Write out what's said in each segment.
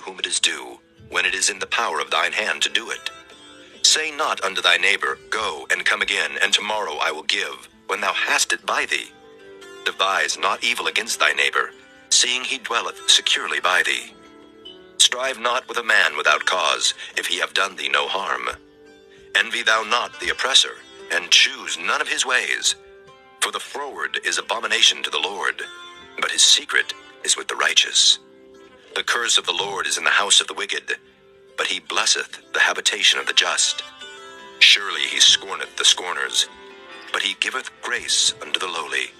whom it is due, when it is in the power of thine hand to do it. Say not unto thy neighbor, Go and come again, and tomorrow I will give, when thou hast it by thee. Devise not evil against thy neighbor, seeing he dwelleth securely by thee. Strive not with a man without cause, if he have done thee no harm. Envy thou not the oppressor, and choose none of his ways. For the froward is abomination to the Lord, but his secret is with the righteous. The curse of the Lord is in the house of the wicked, but he blesseth the habitation of the just. Surely he scorneth the scorners, but he giveth grace unto the lowly.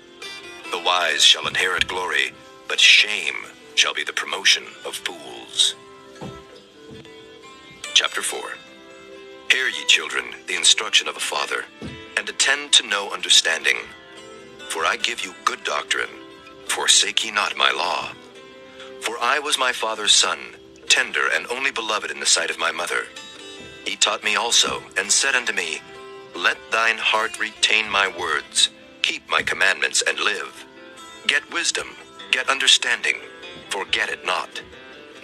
The wise shall inherit glory, but shame shall be the promotion of fools. Chapter 4. Hear ye, children, the instruction of a father, and attend to know understanding. For I give you good doctrine, forsake ye not my law. For I was my father's son, tender and only beloved in the sight of my mother. He taught me also, and said unto me, Let thine heart retain my words, keep my commandments, and live. Get wisdom, get understanding, forget it not.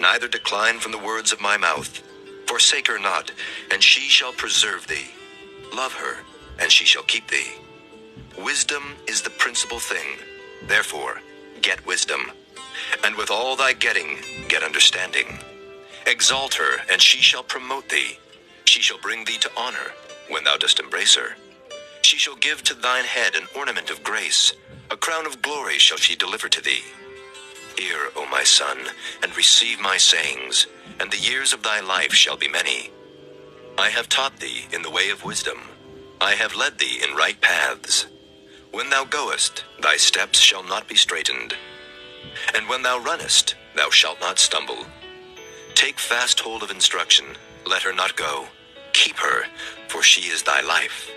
Neither decline from the words of my mouth. Forsake her not, and she shall preserve thee. Love her, and she shall keep thee. Wisdom is the principal thing. Therefore, get wisdom. And with all thy getting, get understanding. Exalt her, and she shall promote thee. She shall bring thee to honor, when thou dost embrace her. She shall give to thine head an ornament of grace. A crown of glory shall she deliver to thee. Hear, O my son, and receive my sayings, and the years of thy life shall be many. I have taught thee in the way of wisdom. I have led thee in right paths. When thou goest, thy steps shall not be straitened. And when thou runnest, thou shalt not stumble. Take fast hold of instruction, let her not go. Keep her, for she is thy life.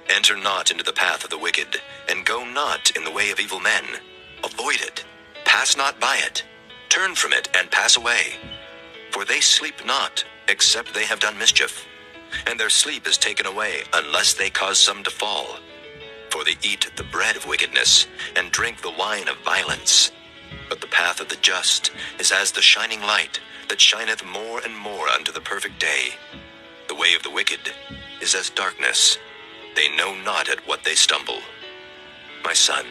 Enter not into the path of the wicked, and go not in the way of evil men. Avoid it, pass not by it. Turn from it, and pass away. For they sleep not, except they have done mischief, and their sleep is taken away, unless they cause some to fall. For they eat the bread of wickedness, and drink the wine of violence. But the path of the just is as the shining light, that shineth more and more unto the perfect day. The way of the wicked is as darkness. They know not at what they stumble. My son,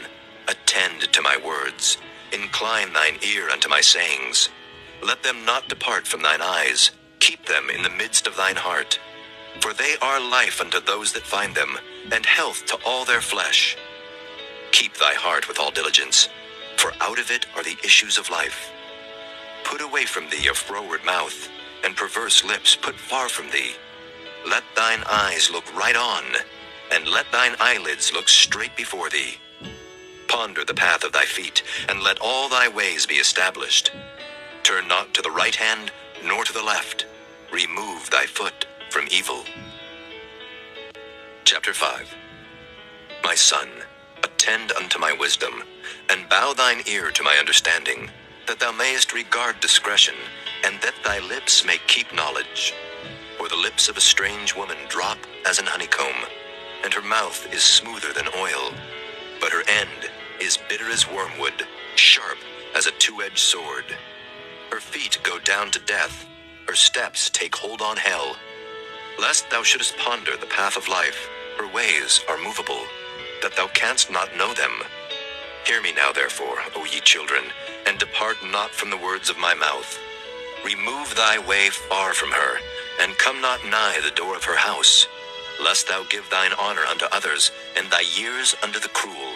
attend to my words. Incline thine ear unto my sayings. Let them not depart from thine eyes. Keep them in the midst of thine heart. For they are life unto those that find them, and health to all their flesh. Keep thy heart with all diligence, for out of it are the issues of life. Put away from thee a froward mouth, and perverse lips put far from thee. Let thine eyes look right on, and let thine eyelids look straight before thee. Ponder the path of thy feet, and let all thy ways be established. Turn not to the right hand, nor to the left. Remove thy foot from evil. Chapter 5. My son, attend unto my wisdom, and bow thine ear to my understanding, that thou mayest regard discretion, and that thy lips may keep knowledge. For the lips of a strange woman drop as an honeycomb, and her mouth is smoother than oil, but her end is bitter as wormwood, sharp as a two-edged sword. Her feet go down to death, her steps take hold on hell. Lest thou shouldest ponder the path of life, her ways are movable, that thou canst not know them. Hear me now, therefore, O ye children, and depart not from the words of my mouth. Remove thy way far from her, and come not nigh the door of her house, lest thou give thine honor unto others, and thy years unto the cruel.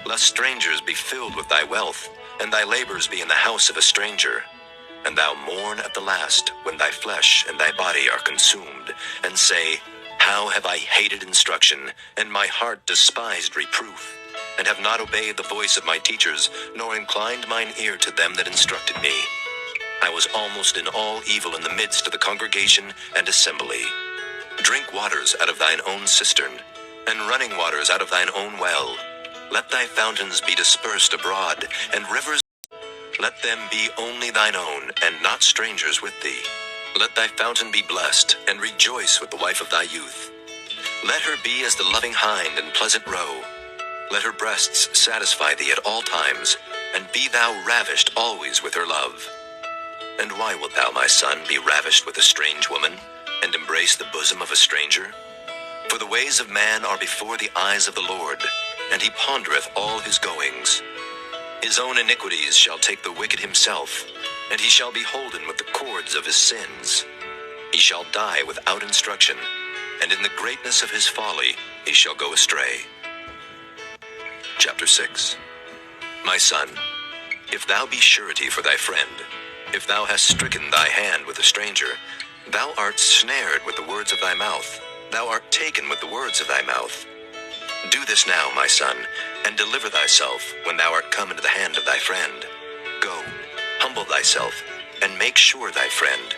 Lest strangers be filled with thy wealth, and thy labors be in the house of a stranger. And thou mourn at the last, when thy flesh and thy body are consumed, and say, How have I hated instruction, and my heart despised reproof, and have not obeyed the voice of my teachers, nor inclined mine ear to them that instructed me. I was almost in all evil in the midst of the congregation and assembly. Drink waters out of thine own cistern, and running waters out of thine own well. Let thy fountains be dispersed abroad, and rivers, let them be only thine own, and not strangers with thee. Let thy fountain be blessed, and rejoice with the wife of thy youth. Let her be as the loving hind and pleasant roe. Let her breasts satisfy thee at all times, and be thou ravished always with her love. And why wilt thou, my son, be ravished with a strange woman, and embrace the bosom of a stranger? For the ways of man are before the eyes of the Lord, and he pondereth all his goings. His own iniquities shall take the wicked himself, and he shall be holden with the cords of his sins. He shall die without instruction, and in the greatness of his folly he shall go astray. Chapter 6. My son, if thou be surety for thy friend, if thou hast stricken thy hand with a stranger, thou art snared with the words of thy mouth, thou art taken with the words of thy mouth. Do this now, my son, and deliver thyself when thou art come into the hand of thy friend. Go, humble thyself, and make sure thy friend.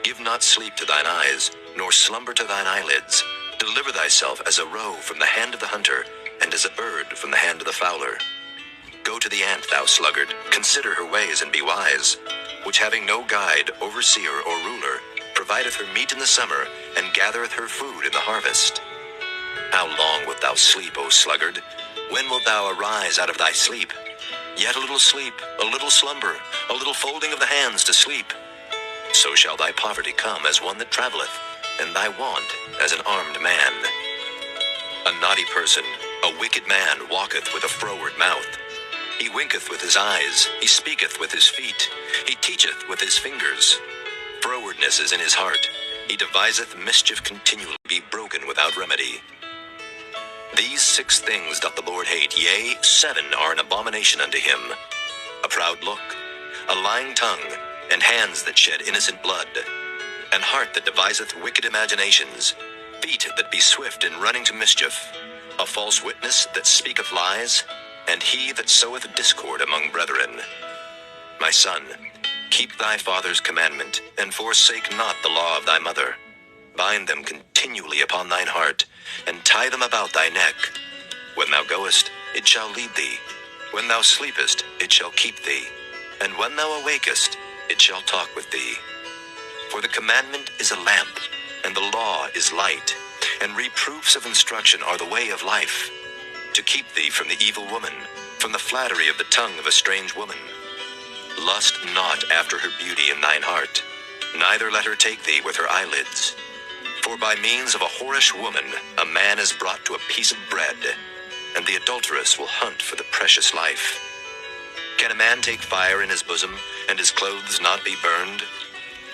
Give not sleep to thine eyes, nor slumber to thine eyelids. Deliver thyself as a roe from the hand of the hunter, and as a bird from the hand of the fowler. Go to the ant, thou sluggard, consider her ways and be wise, which having no guide, overseer, or ruler, provideth her meat in the summer, and gathereth her food in the harvest. How long wilt thou sleep, O sluggard? When wilt thou arise out of thy sleep? Yet a little sleep, a little slumber, a little folding of the hands to sleep. So shall thy poverty come as one that travelleth, and thy want as an armed man. A naughty person, a wicked man, walketh with a froward mouth. He winketh with his eyes, he speaketh with his feet, he teacheth with his fingers. Frowardness is in his heart, he deviseth mischief continually, be broken without remedy. These 6 things doth the Lord hate, yea, 7 are an abomination unto him: a proud look, a lying tongue, and hands that shed innocent blood, an heart that deviseth wicked imaginations, feet that be swift in running to mischief, a false witness that speaketh lies, and he that soweth discord among brethren. My son, keep thy father's commandment, and forsake not the law of thy mother. Bind them continually upon thine heart, and tie them about thy neck. When thou goest, it shall lead thee. When thou sleepest, it shall keep thee. And when thou awakest, it shall talk with thee. For the commandment is a lamp, and the law is light, and reproofs of instruction are the way of life, to keep thee from the evil woman, from the flattery of the tongue of a strange woman. Lust not after her beauty in thine heart, neither let her take thee with her eyelids. For by means of a whorish woman a man is brought to a piece of bread, and the adulteress will hunt for the precious life. Can a man take fire in his bosom, and his clothes not be burned?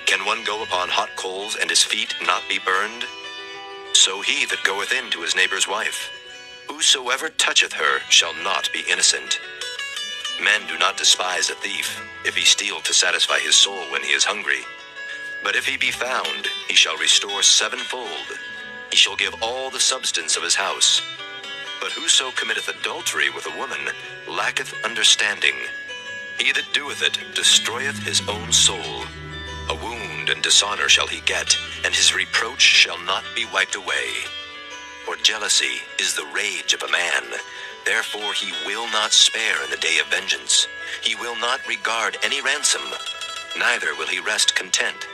Can one go upon hot coals, and his feet not be burned? So he that goeth in to his neighbor's wife, whosoever toucheth her shall not be innocent. Men do not despise a thief, if he steal to satisfy his soul when he is hungry. But if he be found, he shall restore 7-fold. He shall give all the substance of his house. But whoso committeth adultery with a woman lacketh understanding. He that doeth it destroyeth his own soul. A wound and dishonor shall he get, and his reproach shall not be wiped away. For jealousy is the rage of a man, therefore he will not spare in the day of vengeance. He will not regard any ransom, neither will he rest content,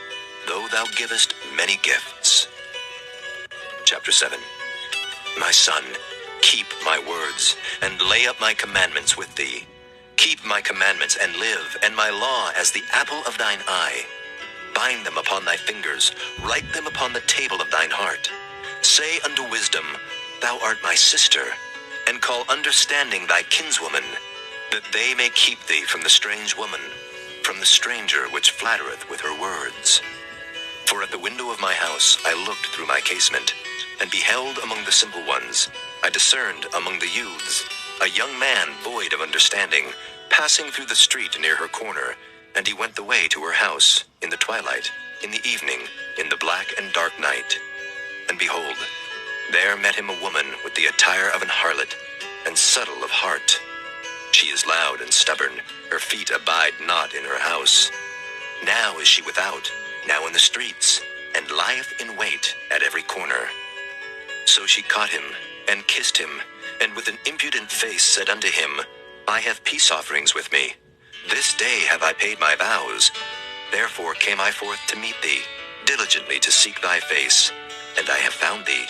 though thou givest many gifts. Chapter 7. My son, keep my words, and lay up my commandments with thee. Keep my commandments and live, and my law as the apple of thine eye. Bind them upon thy fingers, write them upon the table of thine heart. Say unto wisdom, thou art my sister, and call understanding thy kinswoman, that they may keep thee from the strange woman, from the stranger which flattereth with her words. For at the window of my house I looked through my casement, and beheld among the simple ones, I discerned among the youths, a young man void of understanding, passing through the street near her corner, and he went the way to her house, in the twilight, in the evening, in the black and dark night. And behold, there met him a woman with the attire of an harlot, and subtle of heart. She is loud and stubborn, her feet abide not in her house. Now is she without, now in the streets, and lieth in wait at every corner. So she caught him, and kissed him, and with an impudent face said unto him, I have peace offerings with me. This day have I paid my vows. Therefore came I forth to meet thee, diligently to seek thy face, and I have found thee.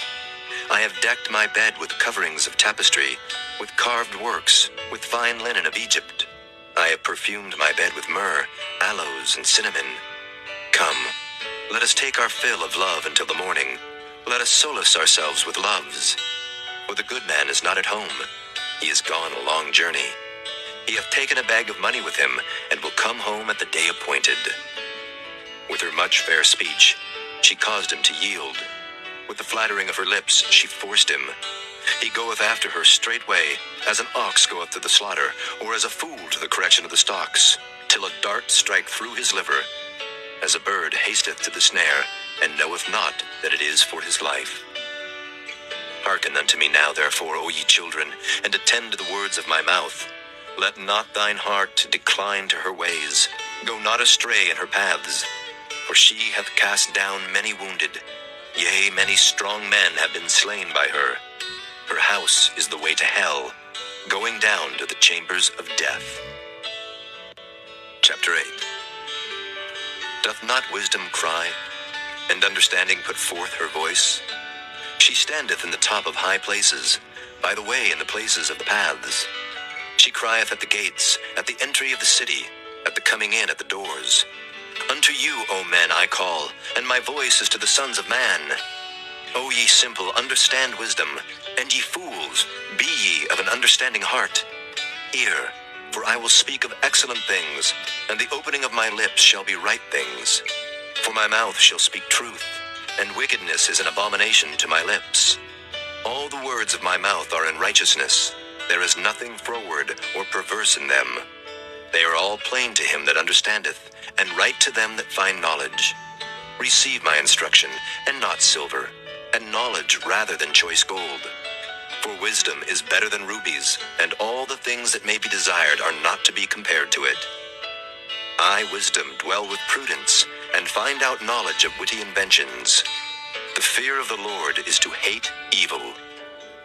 I have decked my bed with coverings of tapestry, with carved works, with fine linen of Egypt. I have perfumed my bed with myrrh, aloes, and cinnamon. Come, let us take our fill of love until the morning. Let us solace ourselves with loves. For the good man is not at home. He is gone a long journey. He hath taken a bag of money with him, and will come home at the day appointed. With her much fair speech, she caused him to yield. With the flattering of her lips, she forced him. He goeth after her straightway, as an ox goeth to the slaughter, or as a fool to the correction of the stocks, till a dart strike through his liver, as a bird hasteth to the snare, and knoweth not that it is for his life. Hearken unto me now, therefore, O ye children, and attend to the words of my mouth. Let not thine heart decline to her ways. Go not astray in her paths. For she hath cast down many wounded. Yea, many strong men have been slain by her. Her house is the way to hell, going down to the chambers of death. Chapter 8. Doth not wisdom cry, and understanding put forth her voice? She standeth in the top of high places, by the way in the places of the paths. She crieth at the gates, at the entry of the city, at the coming in at the doors. Unto you, O men, I call, and my voice is to the sons of man. O ye simple, understand wisdom, and ye fools, be ye of an understanding heart. Hear, for I will speak of excellent things, and the opening of my lips shall be right things. For my mouth shall speak truth, and wickedness is an abomination to my lips. All the words of my mouth are in righteousness. There is nothing froward or perverse in them. They are all plain to him that understandeth, and right to them that find knowledge. Receive my instruction, and not silver, and knowledge rather than choice gold. For wisdom is better than rubies, and all the things that may be desired are not to be compared to it. I, wisdom, dwell with prudence, and find out knowledge of witty inventions. The fear of the Lord is to hate evil.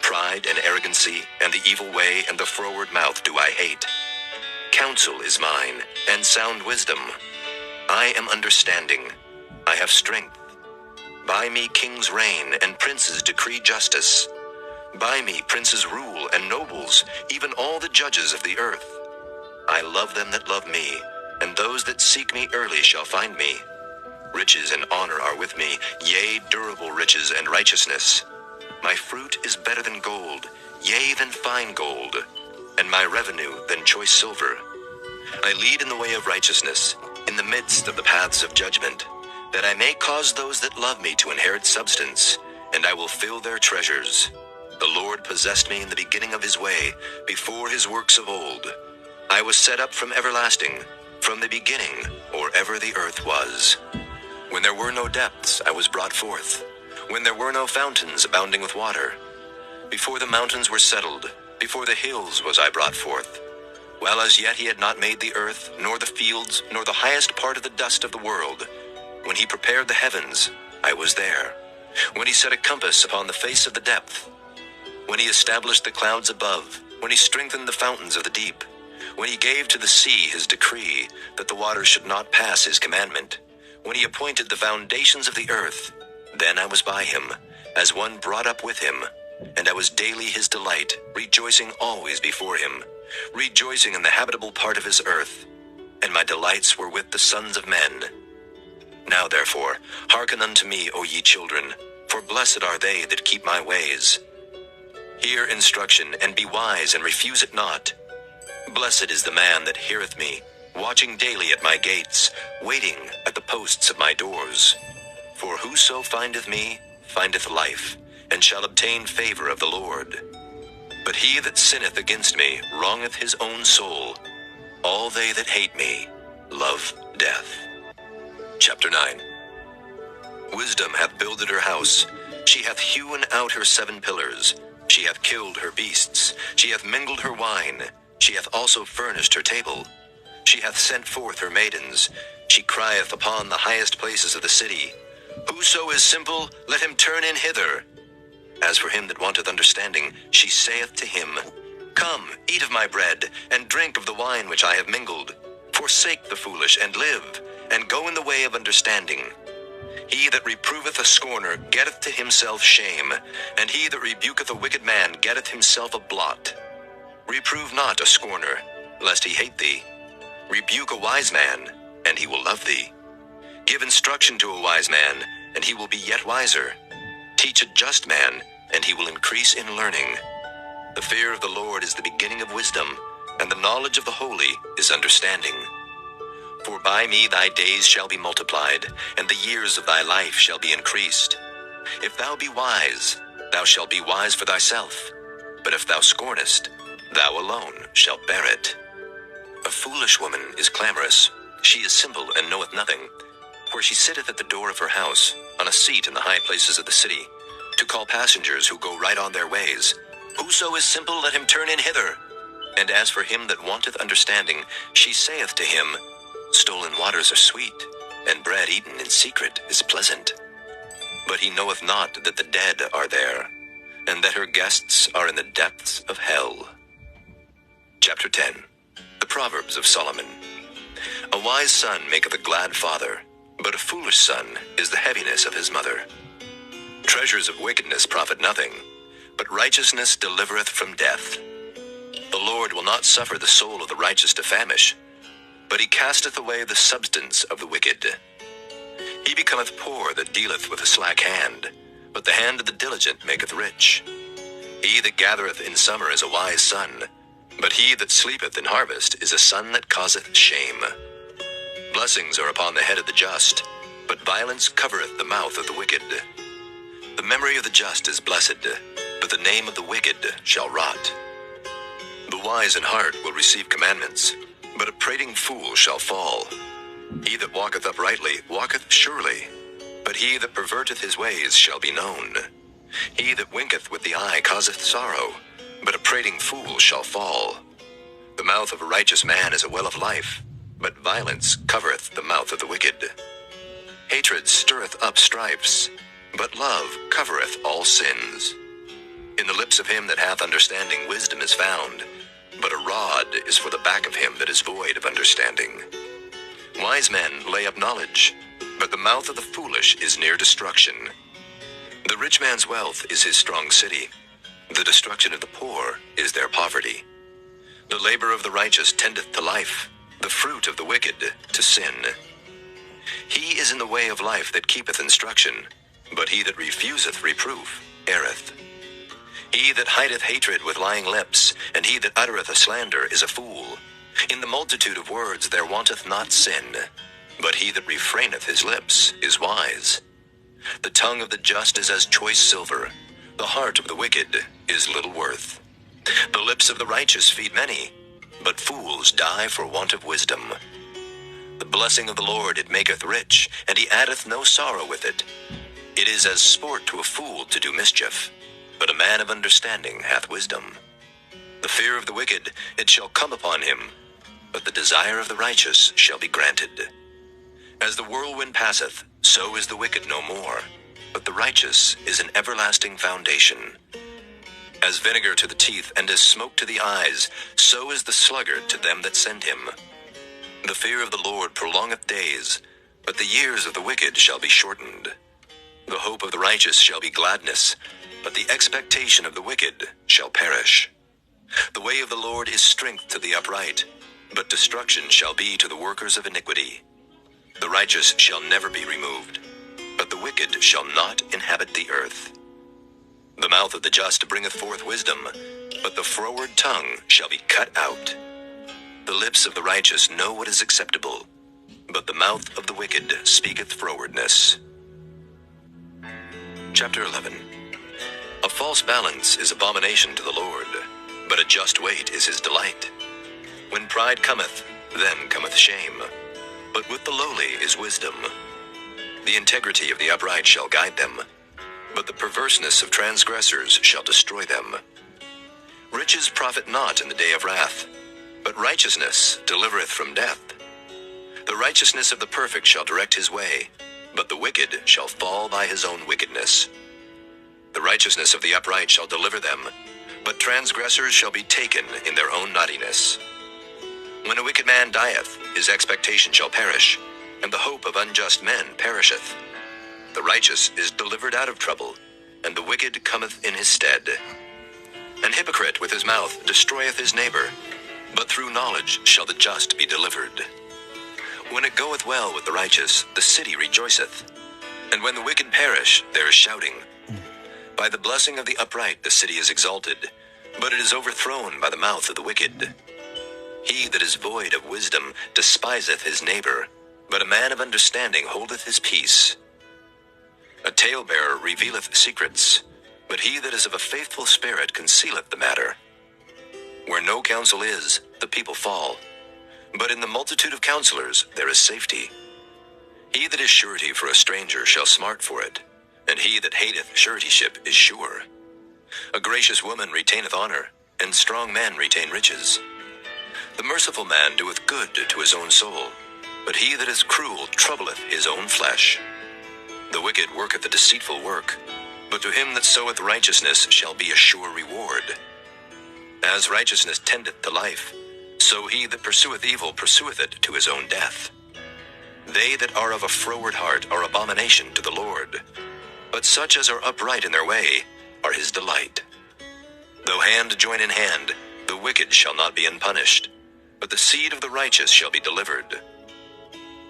Pride and arrogancy, and the evil way, and the froward mouth do I hate. Counsel is mine, and sound wisdom. I am understanding. I have strength. By me kings reign, and princes decree justice. By me princes rule, and nobles, even all the judges of the earth. I love them that love me, and those that seek me early shall find me. Riches and honor are with me, yea, durable riches and righteousness. My fruit is better than gold, yea, than fine gold, and my revenue than choice silver. I lead in the way of righteousness, in the midst of the paths of judgment, that I may cause those that love me to inherit substance, and I will fill their treasures. The Lord possessed me in the beginning of his way, before his works of old. I was set up from everlasting, from the beginning, or ever the earth was. When there were no depths, I was brought forth, when there were no fountains abounding with water. Before the mountains were settled, before the hills was I brought forth. While as yet he had not made the earth, nor the fields, nor the highest part of the dust of the world. When he prepared the heavens, I was there. When he set a compass upon the face of the depth. When he established the clouds above, when he strengthened the fountains of the deep. When he gave to the sea his decree, that the waters should not pass his commandment. When he appointed the foundations of the earth, then I was by him, as one brought up with him, and I was daily his delight, rejoicing always before him, rejoicing in the habitable part of his earth, and my delights were with the sons of men. Now therefore, hearken unto me, O ye children, for blessed are they that keep my ways. Hear instruction, and be wise, and refuse it not. Blessed is the man that heareth me, watching daily at my gates, waiting at the posts of my doors. For whoso findeth me, findeth life, and shall obtain favor of the Lord. But he that sinneth against me wrongeth his own soul. All they that hate me love death. Chapter 9. Wisdom hath builded her house. She hath hewn out her 7 pillars. She hath killed her beasts. She hath mingled her wine. She hath also furnished her table. She hath sent forth her maidens. She crieth upon the highest places of the city. Whoso is simple, let him turn in hither. As for him that wanteth understanding, she saith to him, Come, eat of my bread, and drink of the wine which I have mingled. Forsake the foolish, and live, and go in the way of understanding. He that reproveth a scorner getteth to himself shame, and he that rebuketh a wicked man getteth himself a blot. Reprove not a scorner, lest he hate thee, Rebuke a wise man, and he will love thee. Give instruction to a wise man, and he will be yet wiser. Teach a just man, and he will increase in learning. The fear of the Lord is the beginning of wisdom, and the knowledge of the holy is understanding. For by me thy days shall be multiplied, and the years of thy life shall be increased. If thou be wise, thou shalt be wise for thyself. But if thou scornest, thou alone shalt bear it. A foolish woman is clamorous. She is simple and knoweth nothing. For she sitteth at the door of her house, on a seat in the high places of the city, to call passengers who go right on their ways. Whoso is simple, let him turn in hither. And as for him that wanteth understanding, she saith to him, Stolen waters are sweet, and bread eaten in secret is pleasant. But he knoweth not that the dead are there, and that her guests are in the depths of hell. Chapter 10. The Proverbs of Solomon. A wise son maketh a glad father, but a foolish son is the heaviness of his mother. Treasures of wickedness profit nothing, but righteousness delivereth from death. The Lord will not suffer the soul of the righteous to famish, but he casteth away the substance of the wicked. He becometh poor that dealeth with a slack hand, but the hand of the diligent maketh rich. He that gathereth in summer is a wise son, but he that sleepeth in harvest is a son that causeth shame. Blessings are upon the head of the just, but violence covereth the mouth of the wicked. The memory of the just is blessed, but the name of the wicked shall rot. The wise in heart will receive commandments, but a prating fool shall fall. He that walketh uprightly walketh surely, but he that perverteth his ways shall be known. He that winketh with the eye causeth sorrow, but a prating fool shall fall. The mouth of a righteous man is a well of life, but violence covereth the mouth of the wicked. Hatred stirreth up strifes, but love covereth all sins. In the lips of him that hath understanding wisdom is found, but a rod is for the back of him that is void of understanding. Wise men lay up knowledge, but the mouth of the foolish is near destruction. The rich man's wealth is his strong city. The destruction of the poor is their poverty. The labor of the righteous tendeth to life, the fruit of the wicked to sin. He is in the way of life that keepeth instruction, but he that refuseth reproof erreth. He that hideth hatred with lying lips, and he that uttereth a slander is a fool. In the multitude of words there wanteth not sin, but he that refraineth his lips is wise. The tongue of the just is as choice silver, the heart of the wicked is little worth. The lips of the righteous feed many, but fools die for want of wisdom. The blessing of the Lord it maketh rich, and he addeth no sorrow with it. It is as sport to a fool to do mischief, but a man of understanding hath wisdom. The fear of the wicked it shall come upon him, but the desire of the righteous shall be granted. As the whirlwind passeth, so is the wicked no more, but the righteous is an everlasting foundation. As vinegar to the teeth, and as smoke to the eyes, so is the sluggard to them that send him. The fear of the Lord prolongeth days, but the years of the wicked shall be shortened. The hope of the righteous shall be gladness, but the expectation of the wicked shall perish. The way of the Lord is strength to the upright, but destruction shall be to the workers of iniquity. The righteous shall never be removed, but the wicked shall not inhabit the earth. The mouth of the just bringeth forth wisdom, but the froward tongue shall be cut out. The lips of the righteous know what is acceptable, but the mouth of the wicked speaketh frowardness. Chapter 11. A false balance is abomination to the Lord, but a just weight is his delight. When pride cometh, then cometh shame, but with the lowly is wisdom. The integrity of the upright shall guide them, but the perverseness of transgressors shall destroy them. Riches profit not in the day of wrath, but righteousness delivereth from death. The righteousness of the perfect shall direct his way, but the wicked shall fall by his own wickedness. The righteousness of the upright shall deliver them, but transgressors shall be taken in their own naughtiness. When a wicked man dieth, his expectation shall perish, and the hope of unjust men perisheth. The righteous is delivered out of trouble, and the wicked cometh in his stead. An hypocrite with his mouth destroyeth his neighbor, but through knowledge shall the just be delivered. When it goeth well with the righteous, the city rejoiceth, and when the wicked perish, there is shouting. By the blessing of the upright the city is exalted, but it is overthrown by the mouth of the wicked. He that is void of wisdom despiseth his neighbor, but a man of understanding holdeth his peace. A talebearer revealeth secrets, but he that is of a faithful spirit concealeth the matter. Where no counsel is, the people fall, but in the multitude of counselors there is safety. He that is surety for a stranger shall smart for it, and he that hateth suretyship is sure. A gracious woman retaineth honor, and strong men retain riches. The merciful man doeth good to his own soul, but he that is cruel troubleth his own flesh. The wicked worketh a deceitful work, but to him that soweth righteousness shall be a sure reward. As righteousness tendeth to life, so he that pursueth evil pursueth it to his own death. They that are of a froward heart are abomination to the Lord, but such as are upright in their way are his delight. Though hand join in hand, the wicked shall not be unpunished, but the seed of the righteous shall be delivered.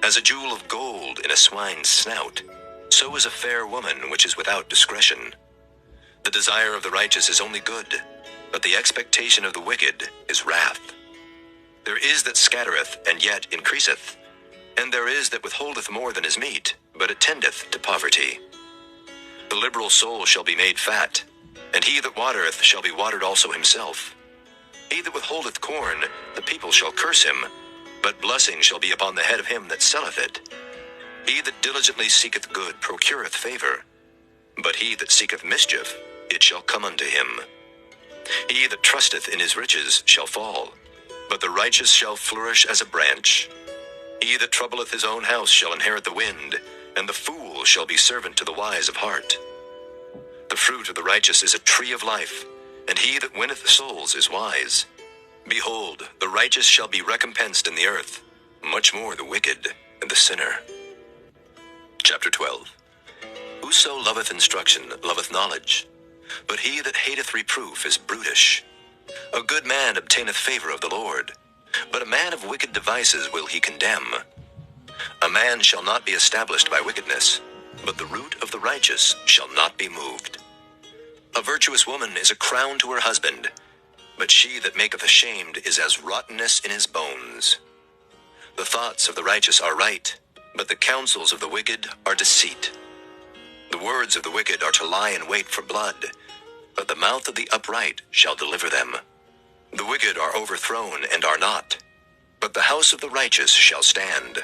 As a jewel of gold in a swine's snout, so is a fair woman which is without discretion. The desire of the righteous is only good, but the expectation of the wicked is wrath. There is that scattereth, and yet increaseth, and there is that withholdeth more than is meet, but it tendeth to poverty. The liberal soul shall be made fat, and he that watereth shall be watered also himself. He that withholdeth corn, the people shall curse him, but blessing shall be upon the head of him that selleth it. He that diligently seeketh good procureth favor, but he that seeketh mischief, it shall come unto him. He that trusteth in his riches shall fall, but the righteous shall flourish as a branch. He that troubleth his own house shall inherit the wind, and the fool shall be servant to the wise of heart. The fruit of the righteous is a tree of life, and he that winneth souls is wise. Behold, the righteous shall be recompensed in the earth, much more the wicked and the sinner. Chapter 12. Whoso loveth instruction loveth knowledge, but he that hateth reproof is brutish. A good man obtaineth favor of the Lord, but a man of wicked devices will he condemn. A man shall not be established by wickedness, but the root of the righteous shall not be moved. A virtuous woman is a crown to her husband, but she that maketh ashamed is as rottenness in his bones. The thoughts of the righteous are right, but the counsels of the wicked are deceit. The words of the wicked are to lie in wait for blood, but the mouth of the upright shall deliver them. The wicked are overthrown and are not, but the house of the righteous shall stand.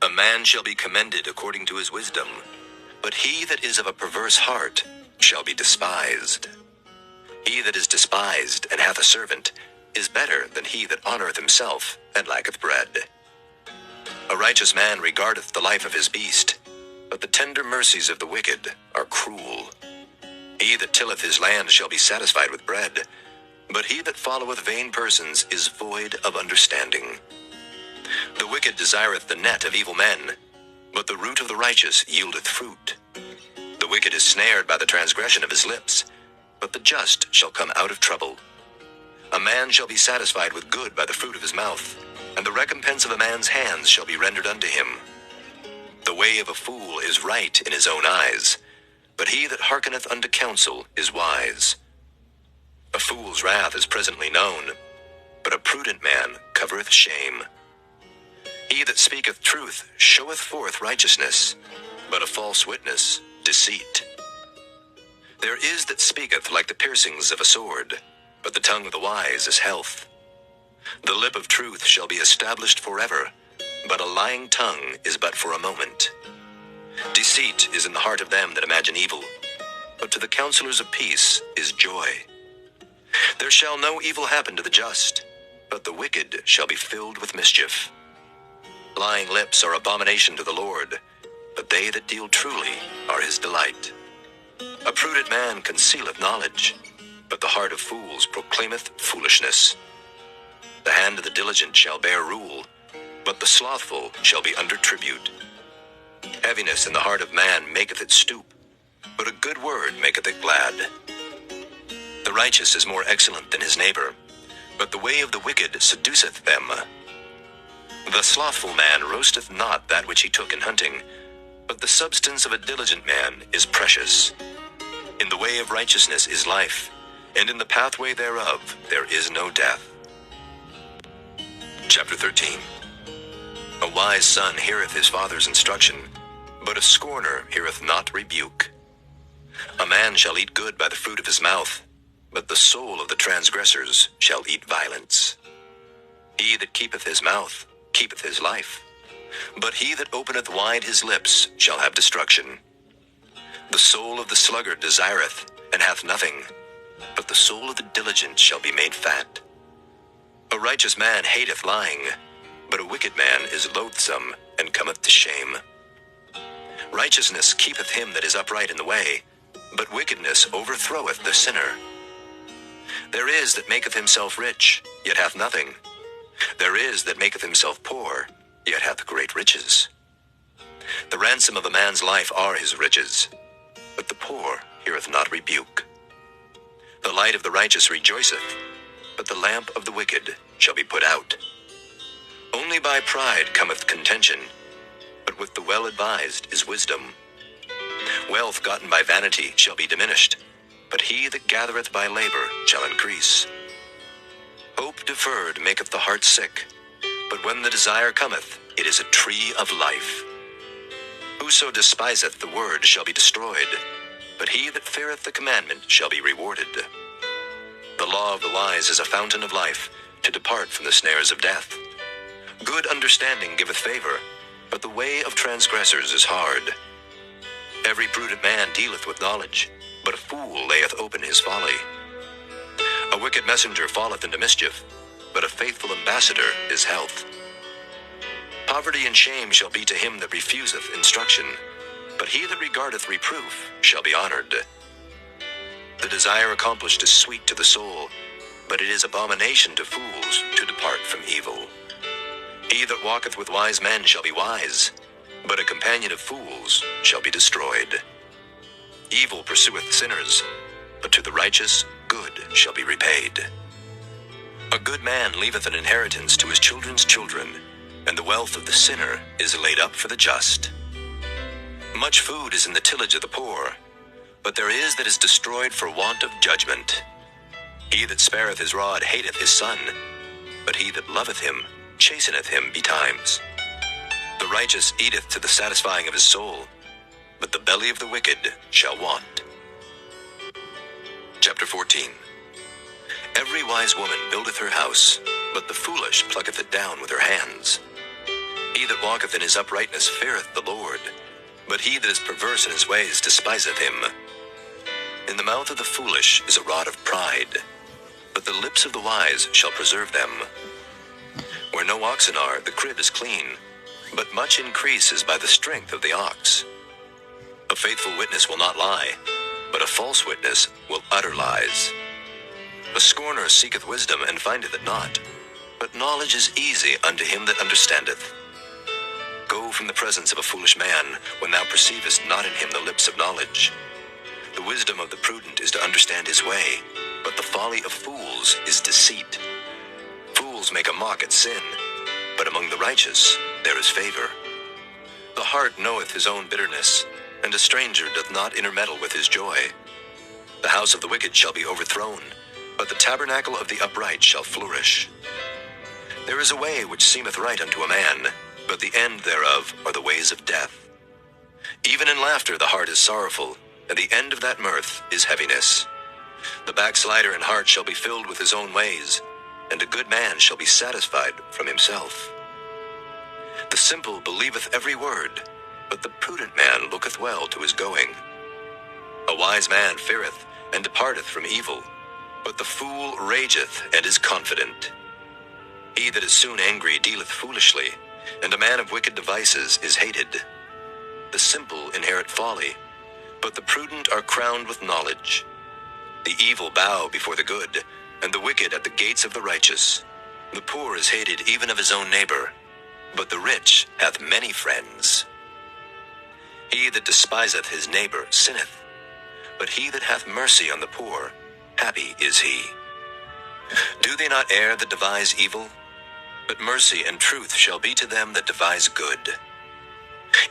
A man shall be commended according to his wisdom, but he that is of a perverse heart shall be despised. He that is despised and hath a servant is better than he that honoreth himself and lacketh bread. A righteous man regardeth the life of his beast, but the tender mercies of the wicked are cruel. He that tilleth his land shall be satisfied with bread, but he that followeth vain persons is void of understanding. The wicked desireth the net of evil men, but the root of the righteous yieldeth fruit. The wicked is snared by the transgression of his lips, but the just shall come out of trouble. A man shall be satisfied with good by the fruit of his mouth, and the recompense of a man's hands shall be rendered unto him. The way of a fool is right in his own eyes, but he that hearkeneth unto counsel is wise. A fool's wrath is presently known, but a prudent man covereth shame. He that speaketh truth showeth forth righteousness, but a false witness deceit. There is that speaketh like the piercings of a sword, but the tongue of the wise is health. The lip of truth shall be established forever, but a lying tongue is but for a moment. Deceit is in the heart of them that imagine evil, but to the counselors of peace is joy. There shall no evil happen to the just, but the wicked shall be filled with mischief. Lying lips are abomination to the Lord, but they that deal truly are his delight. A prudent man concealeth knowledge, but the heart of fools proclaimeth foolishness. The hand of the diligent shall bear rule, but the slothful shall be under tribute. Heaviness in the heart of man maketh it stoop, but a good word maketh it glad. The righteous is more excellent than his neighbor, but the way of the wicked seduceth them. The slothful man roasteth not that which he took in hunting, but the substance of a diligent man is precious. In the way of righteousness is life, and in the pathway thereof there is no death. Chapter 13. A wise son heareth his father's instruction, but a scorner heareth not rebuke. A man shall eat good by the fruit of his mouth, but the soul of the transgressors shall eat violence. He that keepeth his mouth keepeth his life, but he that openeth wide his lips shall have destruction. The soul of the sluggard desireth, and hath nothing, but the soul of the diligent shall be made fat. A righteous man hateth lying, but a wicked man is loathsome, and cometh to shame. Righteousness keepeth him that is upright in the way, but wickedness overthroweth the sinner. There is that maketh himself rich, yet hath nothing. There is that maketh himself poor, yet hath great riches. The ransom of a man's life are his riches, but the poor heareth not rebuke. The light of the righteous rejoiceth, but the lamp of the wicked shall be put out. Only by pride cometh contention, but with the well-advised is wisdom. Wealth gotten by vanity shall be diminished, but he that gathereth by labor shall increase. Hope deferred maketh the heart sick, but when the desire cometh, it is a tree of life. Whoso despiseth the word shall be destroyed, but he that feareth the commandment shall be rewarded. The law of the wise is a fountain of life, to depart from the snares of death. Good understanding giveth favor, but the way of transgressors is hard. Every prudent man dealeth with knowledge, but a fool layeth open his folly. A wicked messenger falleth into mischief, but a faithful ambassador is health. Poverty and shame shall be to him that refuseth instruction, but he that regardeth reproof shall be honored. The desire accomplished is sweet to the soul, but it is abomination to fools to depart from evil. He that walketh with wise men shall be wise, but a companion of fools shall be destroyed. Evil pursueth sinners, but to the righteous good shall be repaid. A good man leaveth an inheritance to his children's children, and the wealth of the sinner is laid up for the just. Much food is in the tillage of the poor, but there is that is destroyed for want of judgment. He that spareth his rod hateth his son, but he that loveth him chasteneth him betimes. The righteous eateth to the satisfying of his soul, but the belly of the wicked shall want. Chapter 14. Every wise woman buildeth her house, but the foolish plucketh it down with her hands. He that walketh in his uprightness feareth the Lord, but he that is perverse in his ways despiseth him. In the mouth of the foolish is a rod of pride, but the lips of the wise shall preserve them. Where no oxen are, the crib is clean, but much increase is by the strength of the ox. A faithful witness will not lie, but a false witness will utter lies. A scorner seeketh wisdom and findeth it not, but knowledge is easy unto him that understandeth. Go from the presence of a foolish man, when thou perceivest not in him the lips of knowledge. The wisdom of the prudent is to understand his way, but the folly of fools is deceit. Fools make a mock at sin, but among the righteous there is favor. The heart knoweth his own bitterness, and a stranger doth not intermeddle with his joy. The house of the wicked shall be overthrown, but the tabernacle of the upright shall flourish. There is a way which seemeth right unto a man, but the end thereof are the ways of death. Even in laughter the heart is sorrowful, and the end of that mirth is heaviness. The backslider in heart shall be filled with his own ways, and a good man shall be satisfied from himself. The simple believeth every word, but the prudent man looketh well to his going. A wise man feareth, and departeth from evil, but the fool rageth and is confident. He that is soon angry dealeth foolishly, and a man of wicked devices is hated. The simple inherit folly, but the prudent are crowned with knowledge. The evil bow before the good, and the wicked at the gates of the righteous. The poor is hated even of his own neighbor, but the rich hath many friends. He that despiseth his neighbor sinneth, but he that hath mercy on the poor, happy is he. Do they not err that devise evil? But mercy and truth shall be to them that devise good.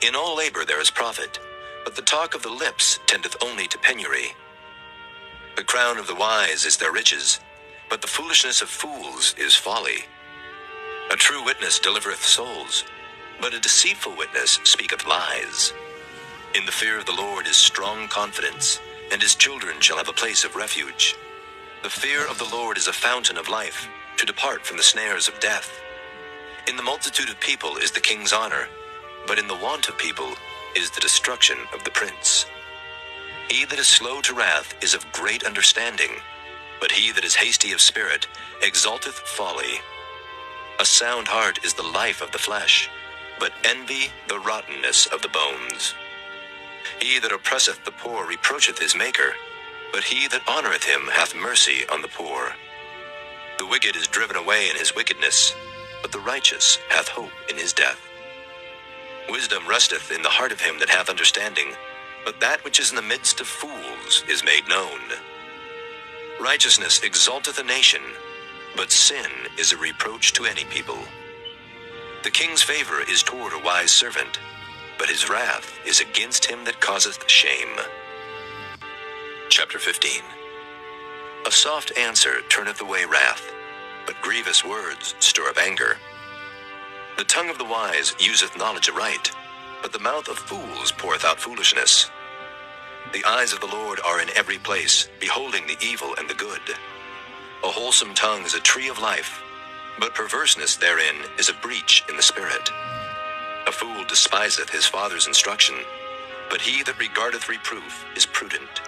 In all labor there is profit, but the talk of the lips tendeth only to penury. The crown of the wise is their riches, but the foolishness of fools is folly. A true witness delivereth souls, but a deceitful witness speaketh lies. In the fear of the Lord is strong confidence, and his children shall have a place of refuge. The fear of the Lord is a fountain of life, to depart from the snares of death. In the multitude of people is the king's honor, but in the want of people is the destruction of the prince. He that is slow to wrath is of great understanding, but he that is hasty of spirit exalteth folly. A sound heart is the life of the flesh, but envy the rottenness of the bones. He that oppresseth the poor reproacheth his maker, but he that honoreth him hath mercy on the poor. The wicked is driven away in his wickedness, but the righteous hath hope in his death. Wisdom resteth in the heart of him that hath understanding, but that which is in the midst of fools is made known. Righteousness exalteth a nation, but sin is a reproach to any people. The king's favor is toward a wise servant, but his wrath is against him that causeth shame. Chapter 15. A soft answer turneth away wrath, but grievous words stir up anger. The tongue of the wise useth knowledge aright, but the mouth of fools poureth out foolishness. The eyes of the Lord are in every place, beholding the evil and the good. A wholesome tongue is a tree of life, but perverseness therein is a breach in the spirit. A fool despiseth his father's instruction, but he that regardeth reproof is prudent.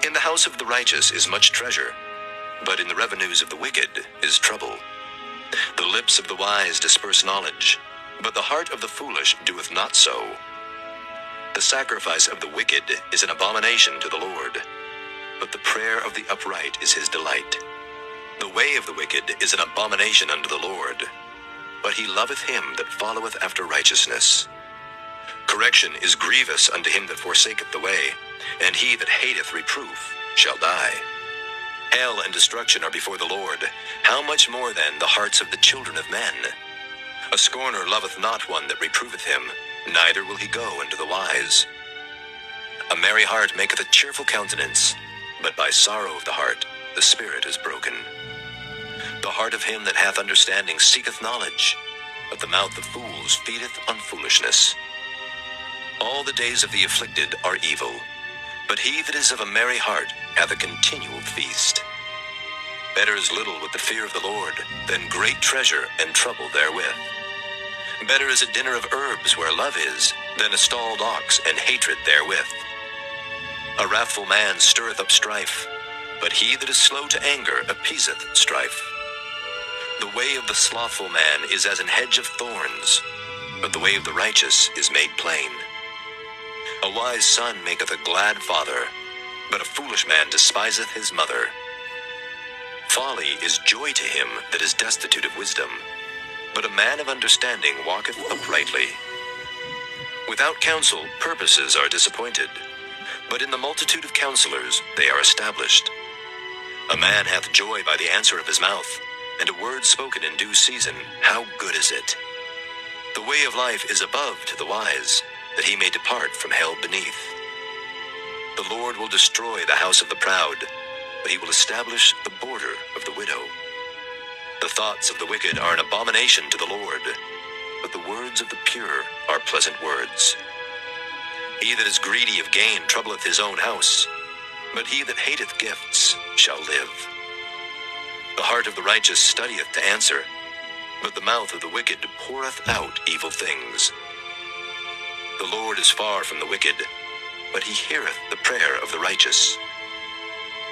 In the house of the righteous is much treasure, but in the revenues of the wicked is trouble. The lips of the wise disperse knowledge, but the heart of the foolish doeth not so. The sacrifice of the wicked is an abomination to the Lord, but the prayer of the upright is his delight. The way of the wicked is an abomination unto the Lord, but he loveth him that followeth after righteousness. Correction is grievous unto him that forsaketh the way, and he that hateth reproof shall die. Hell and destruction are before the Lord. How much more then the hearts of the children of men? A scorner loveth not one that reproveth him, neither will he go unto the wise. A merry heart maketh a cheerful countenance, but by sorrow of the heart the spirit is broken. The heart of him that hath understanding seeketh knowledge, but the mouth of fools feedeth on foolishness. All the days of the afflicted are evil, but he that is of a merry heart hath a continual feast. Better is little with the fear of the Lord than great treasure and trouble therewith. Better is a dinner of herbs where love is, than a stalled ox and hatred therewith. A wrathful man stirreth up strife, but he that is slow to anger appeaseth strife. The way of the slothful man is as an hedge of thorns, but the way of the righteous is made plain. A wise son maketh a glad father, but a foolish man despiseth his mother. Folly is joy to him that is destitute of wisdom, but a man of understanding walketh uprightly. Without counsel purposes are disappointed, but in the multitude of counselors they are established. A man hath joy by the answer of his mouth, and a word spoken in due season, how good is it? The way of life is above to the wise, that he may depart from hell beneath. The Lord will destroy the house of the proud, but he will establish the border of the widow. The thoughts of the wicked are an abomination to the Lord, but the words of the pure are pleasant words. He that is greedy of gain troubleth his own house, but he that hateth gifts shall live. The heart of the righteous studieth to answer, but the mouth of the wicked poureth out evil things. The Lord is far from the wicked, but he heareth the prayer of the righteous.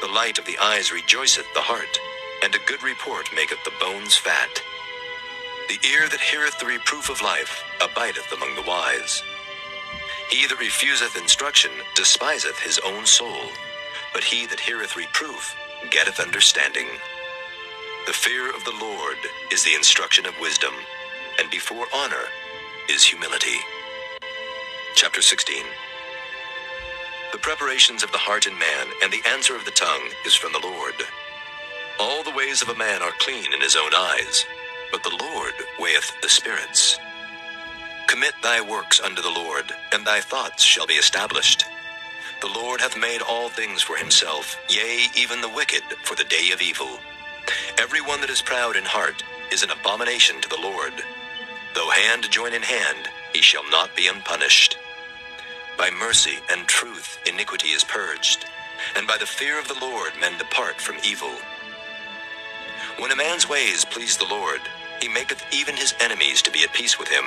The light of the eyes rejoiceth the heart, and a good report maketh the bones fat. The ear that heareth the reproof of life abideth among the wise. He that refuseth instruction despiseth his own soul, but he that heareth reproof getteth understanding. The fear of the Lord is the instruction of wisdom, and before honor is humility. Chapter 16. The preparations of the heart in man and the answer of the tongue is from the Lord. All the ways of a man are clean in his own eyes, but the Lord weigheth the spirits. Commit thy works unto the Lord, and thy thoughts shall be established. The Lord hath made all things for himself, yea, even the wicked for the day of evil. Every one that is proud in heart is an abomination to the Lord. Though hand join in hand, he shall not be unpunished. By mercy and truth iniquity is purged, and by the fear of the Lord men depart from evil. When a man's ways please the Lord, he maketh even his enemies to be at peace with him.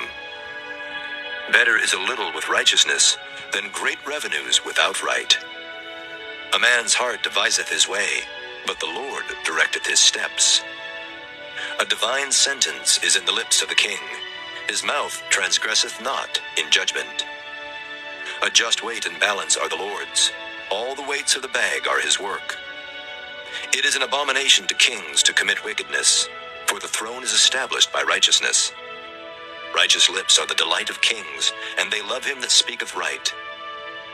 Better is a little with righteousness than great revenues without right. A man's heart deviseth his way, but the Lord directeth his steps. A divine sentence is in the lips of the king. His mouth transgresseth not in judgment. A just weight and balance are the Lord's. All the weights of the bag are his work. It is an abomination to kings to commit wickedness, for the throne is established by righteousness. Righteous lips are the delight of kings, and they love him that speaketh right.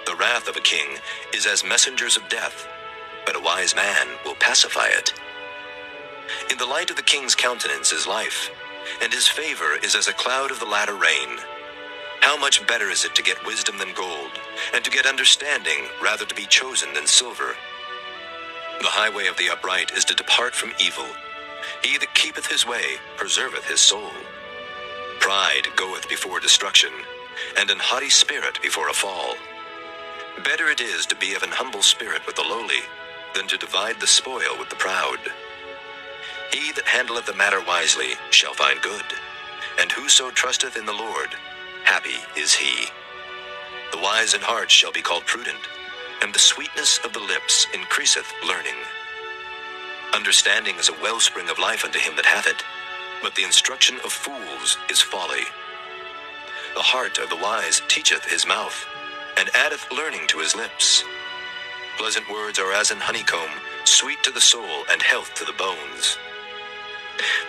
The wrath of a king is as messengers of death, but a wise man will pacify it. In the light of the king's countenance is life, and his favor is as a cloud of the latter rain. How much better is it to get wisdom than gold, and to get understanding rather to be chosen than silver? The highway of the upright is to depart from evil. He that keepeth his way preserveth his soul. Pride goeth before destruction, and an haughty spirit before a fall. Better it is to be of an humble spirit with the lowly, than to divide the spoil with the proud. He that handleth the matter wisely shall find good, and whoso trusteth in the Lord, happy is he. The wise in heart shall be called prudent, and the sweetness of the lips increaseth learning. Understanding is a wellspring of life unto him that hath it, but the instruction of fools is folly. The heart of the wise teacheth his mouth, and addeth learning to his lips. Pleasant words are as an honeycomb, sweet to the soul, and health to the bones.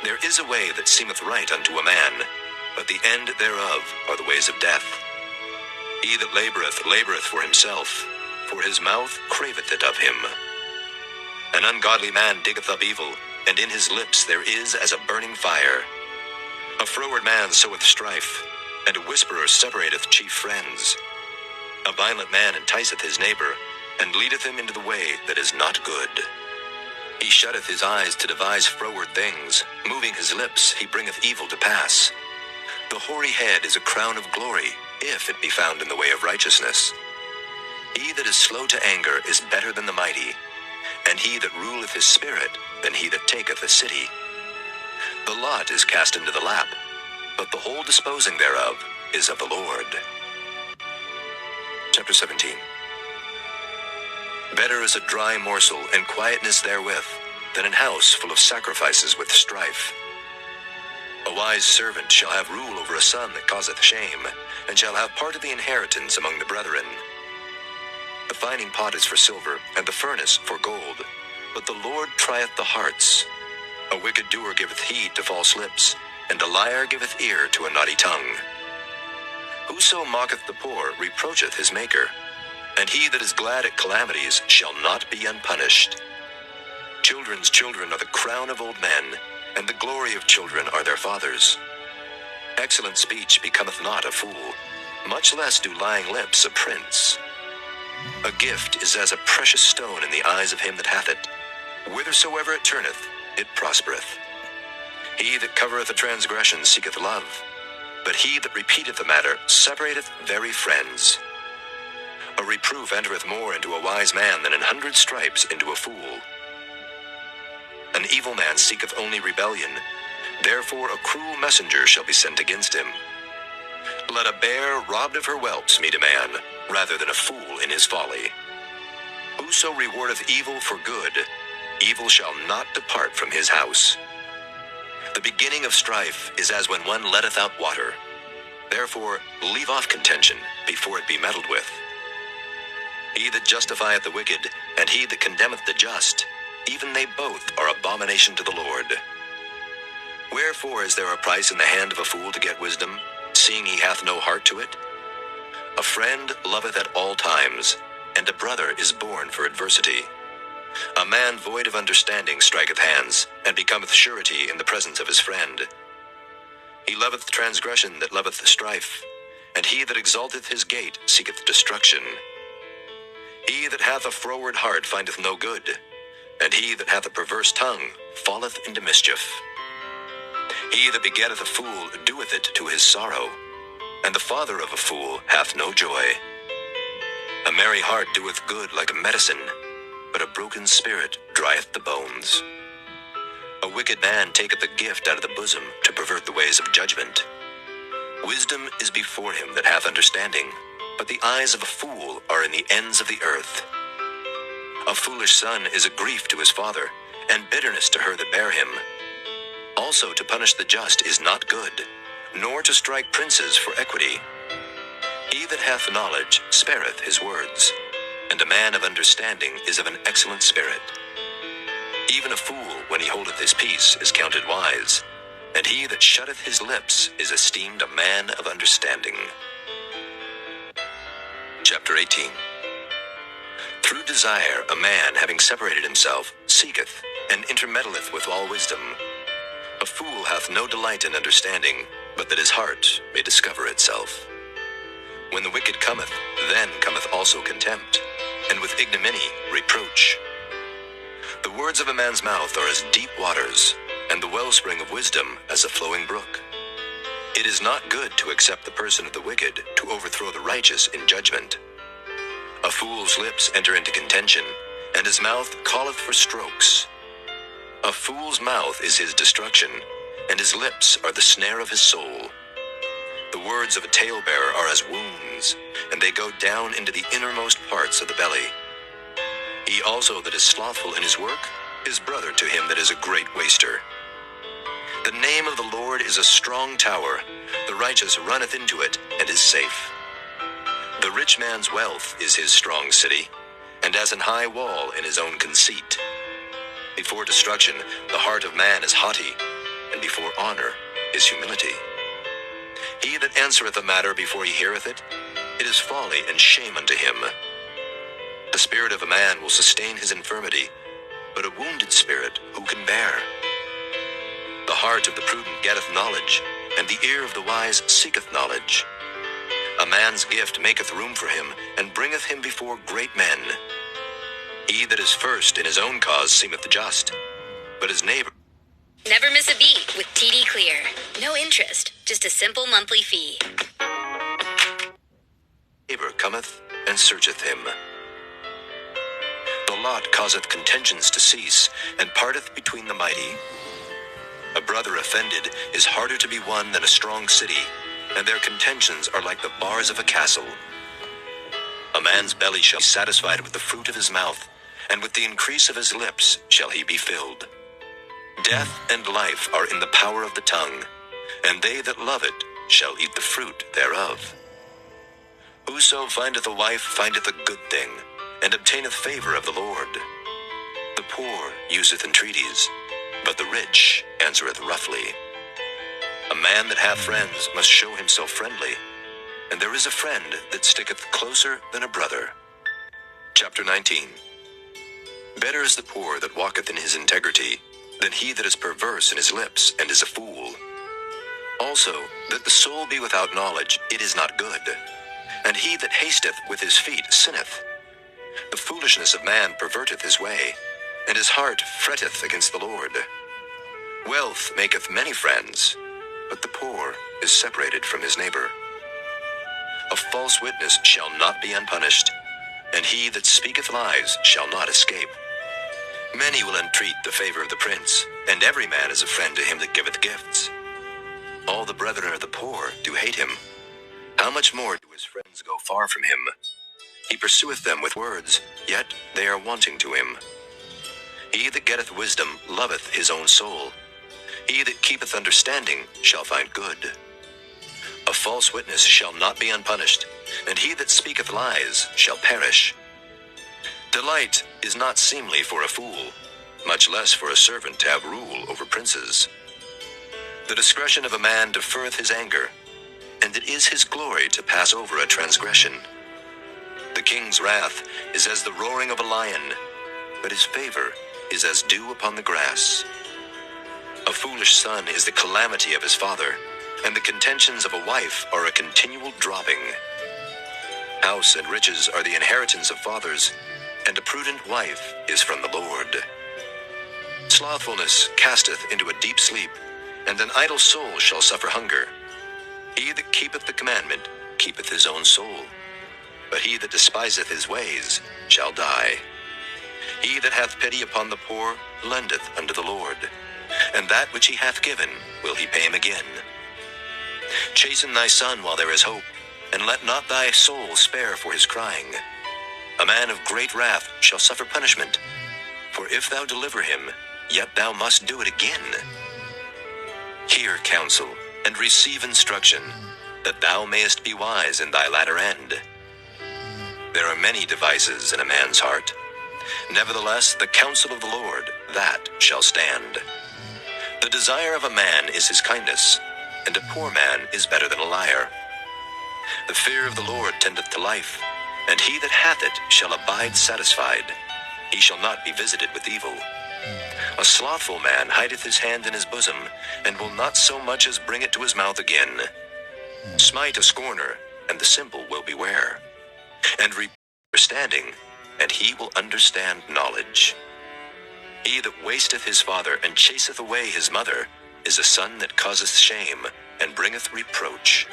There is a way that seemeth right unto a man, but the end thereof are the ways of death. He that laboureth, laboureth for himself, for his mouth craveth it of him. An ungodly man diggeth up evil, and in his lips there is as a burning fire. A froward man soweth strife, and a whisperer separateth chief friends. A violent man enticeth his neighbor, and leadeth him into the way that is not good. He shutteth his eyes to devise froward things, moving his lips he bringeth evil to pass. The hoary head is a crown of glory, if it be found in the way of righteousness. He that is slow to anger is better than the mighty, and he that ruleth his spirit than he that taketh a city. The lot is cast into the lap, but the whole disposing thereof is of the Lord. Chapter 17. Better is a dry morsel and quietness therewith, than an house full of sacrifices with strife. A wise servant shall have rule over a son that causeth shame, and shall have part of the inheritance among the brethren. The fining pot is for silver, and the furnace for gold, but the Lord trieth the hearts. A wicked doer giveth heed to false lips, and a liar giveth ear to a naughty tongue. Whoso mocketh the poor reproacheth his Maker, and he that is glad at calamities shall not be unpunished. Children's children are the crown of old men, and the glory of children are their fathers. Excellent speech becometh not a fool, much less do lying lips a prince. A gift is as a precious stone in the eyes of him that hath it. Whithersoever it turneth, it prospereth. He that covereth a transgression seeketh love, but he that repeateth a matter separateth very friends. A reproof entereth more into a wise man than 100 stripes into a fool. An evil man seeketh only rebellion, therefore a cruel messenger shall be sent against him. Let a bear robbed of her whelps meet a man, rather than a fool in his folly. Whoso rewardeth evil for good, evil shall not depart from his house. The beginning of strife is as when one letteth out water. Therefore leave off contention before it be meddled with. He that justifieth the wicked, and he that condemneth the just, even they both are abomination to the Lord. Wherefore is there a price in the hand of a fool to get wisdom, seeing he hath no heart to it? A friend loveth at all times, and a brother is born for adversity. A man void of understanding striketh hands, and becometh surety in the presence of his friend. He loveth transgression that loveth strife, and he that exalteth his gate seeketh destruction. He that hath a froward heart findeth no good, and he that hath a perverse tongue falleth into mischief. He that begetteth a fool doeth it to his sorrow, and the father of a fool hath no joy. A merry heart doeth good like a medicine, but a broken spirit drieth the bones. A wicked man taketh a gift out of the bosom to pervert the ways of judgment. Wisdom is before him that hath understanding, but the eyes of a fool are in the ends of the earth. A foolish son is a grief to his father, and bitterness to her that bare him. Also to punish the just is not good, nor to strike princes for equity. He that hath knowledge spareth his words, and a man of understanding is of an excellent spirit. Even a fool, when he holdeth his peace, is counted wise, and he that shutteth his lips is esteemed a man of understanding. Chapter 18. Through desire a man, having separated himself, seeketh, and intermeddleth with all wisdom. A fool hath no delight in understanding, but that his heart may discover itself. When the wicked cometh, then cometh also contempt, and with ignominy reproach. The words of a man's mouth are as deep waters, and the wellspring of wisdom as a flowing brook. It is not good to accept the person of the wicked, to overthrow the righteous in judgment. A fool's lips enter into contention, and his mouth calleth for strokes. A fool's mouth is his destruction, and his lips are the snare of his soul. The words of a talebearer are as wounds, and they go down into the innermost parts of the belly. He also that is slothful in his work is brother to him that is a great waster. The name of the Lord is a strong tower, the righteous runneth into it, and is safe. The rich man's wealth is his strong city, and as an high wall in his own conceit. Before destruction, the heart of man is haughty, and before honor is humility. He that answereth a matter before he heareth it, it is folly and shame unto him. The spirit of a man will sustain his infirmity, but a wounded spirit who can bear? The heart of the prudent getteth knowledge, and the ear of the wise seeketh knowledge. A man's gift maketh room for him, and bringeth him before great men. He that is first in his own cause seemeth just, but his neighbor... Never miss a beat with TD Clear. No interest, just a simple monthly fee. Neighbor cometh and searcheth him. The lot causeth contentions to cease, and parteth between the mighty. A brother offended is harder to be won than a strong city, and their contentions are like the bars of a castle. A man's belly shall be satisfied with the fruit of his mouth, and with the increase of his lips shall he be filled. Death and life are in the power of the tongue, and they that love it shall eat the fruit thereof. Whoso findeth a wife findeth a good thing, and obtaineth favor of the Lord. The poor useth entreaties, but the rich answereth roughly. A man that hath friends must show himself friendly, and there is a friend that sticketh closer than a brother. Chapter 19. Better is the poor that walketh in his integrity, than he that is perverse in his lips and is a fool. Also, that the soul be without knowledge, it is not good, and he that hasteth with his feet sinneth. The foolishness of man perverteth his way, and his heart fretteth against the Lord. Wealth maketh many friends, but the poor is separated from his neighbor. A false witness shall not be unpunished, and he that speaketh lies shall not escape. Many will entreat the favor of the prince, and every man is a friend to him that giveth gifts. All the brethren of the poor do hate him. How much more do his friends go far from him? He pursueth them with words, yet they are wanting to him. He that getteth wisdom loveth his own soul. He that keepeth understanding shall find good. A false witness shall not be unpunished, and he that speaketh lies shall perish. Delight is not seemly for a fool, much less for a servant to have rule over princes. The discretion of a man deferreth his anger, and it is his glory to pass over a transgression. The king's wrath is as the roaring of a lion, but his favor is as dew upon the grass. A foolish son is the calamity of his father, and the contentions of a wife are a continual dropping. House and riches are the inheritance of fathers, and a prudent wife is from the Lord. Slothfulness casteth into a deep sleep, and an idle soul shall suffer hunger. He that keepeth the commandment keepeth his own soul, but he that despiseth his ways shall die. He that hath pity upon the poor lendeth unto the Lord, and that which he hath given will he pay him again. Chasten thy son while there is hope, and let not thy soul spare for his crying. A man of great wrath shall suffer punishment, for if thou deliver him, yet thou must do it again. Hear counsel, and receive instruction, that thou mayest be wise in thy latter end. There are many devices in a man's heart. Nevertheless, the counsel of the Lord, that shall stand. The desire of a man is his kindness, and a poor man is better than a liar. The fear of the Lord tendeth to life, and he that hath it shall abide satisfied. He shall not be visited with evil. A slothful man hideth his hand in his bosom, and will not so much as bring it to his mouth again. Smite a scorner, and the simple will beware. And rebuke understanding, and he will understand knowledge. He that wasteth his father, and chaseth away his mother, is a son that causeth shame, and bringeth reproach.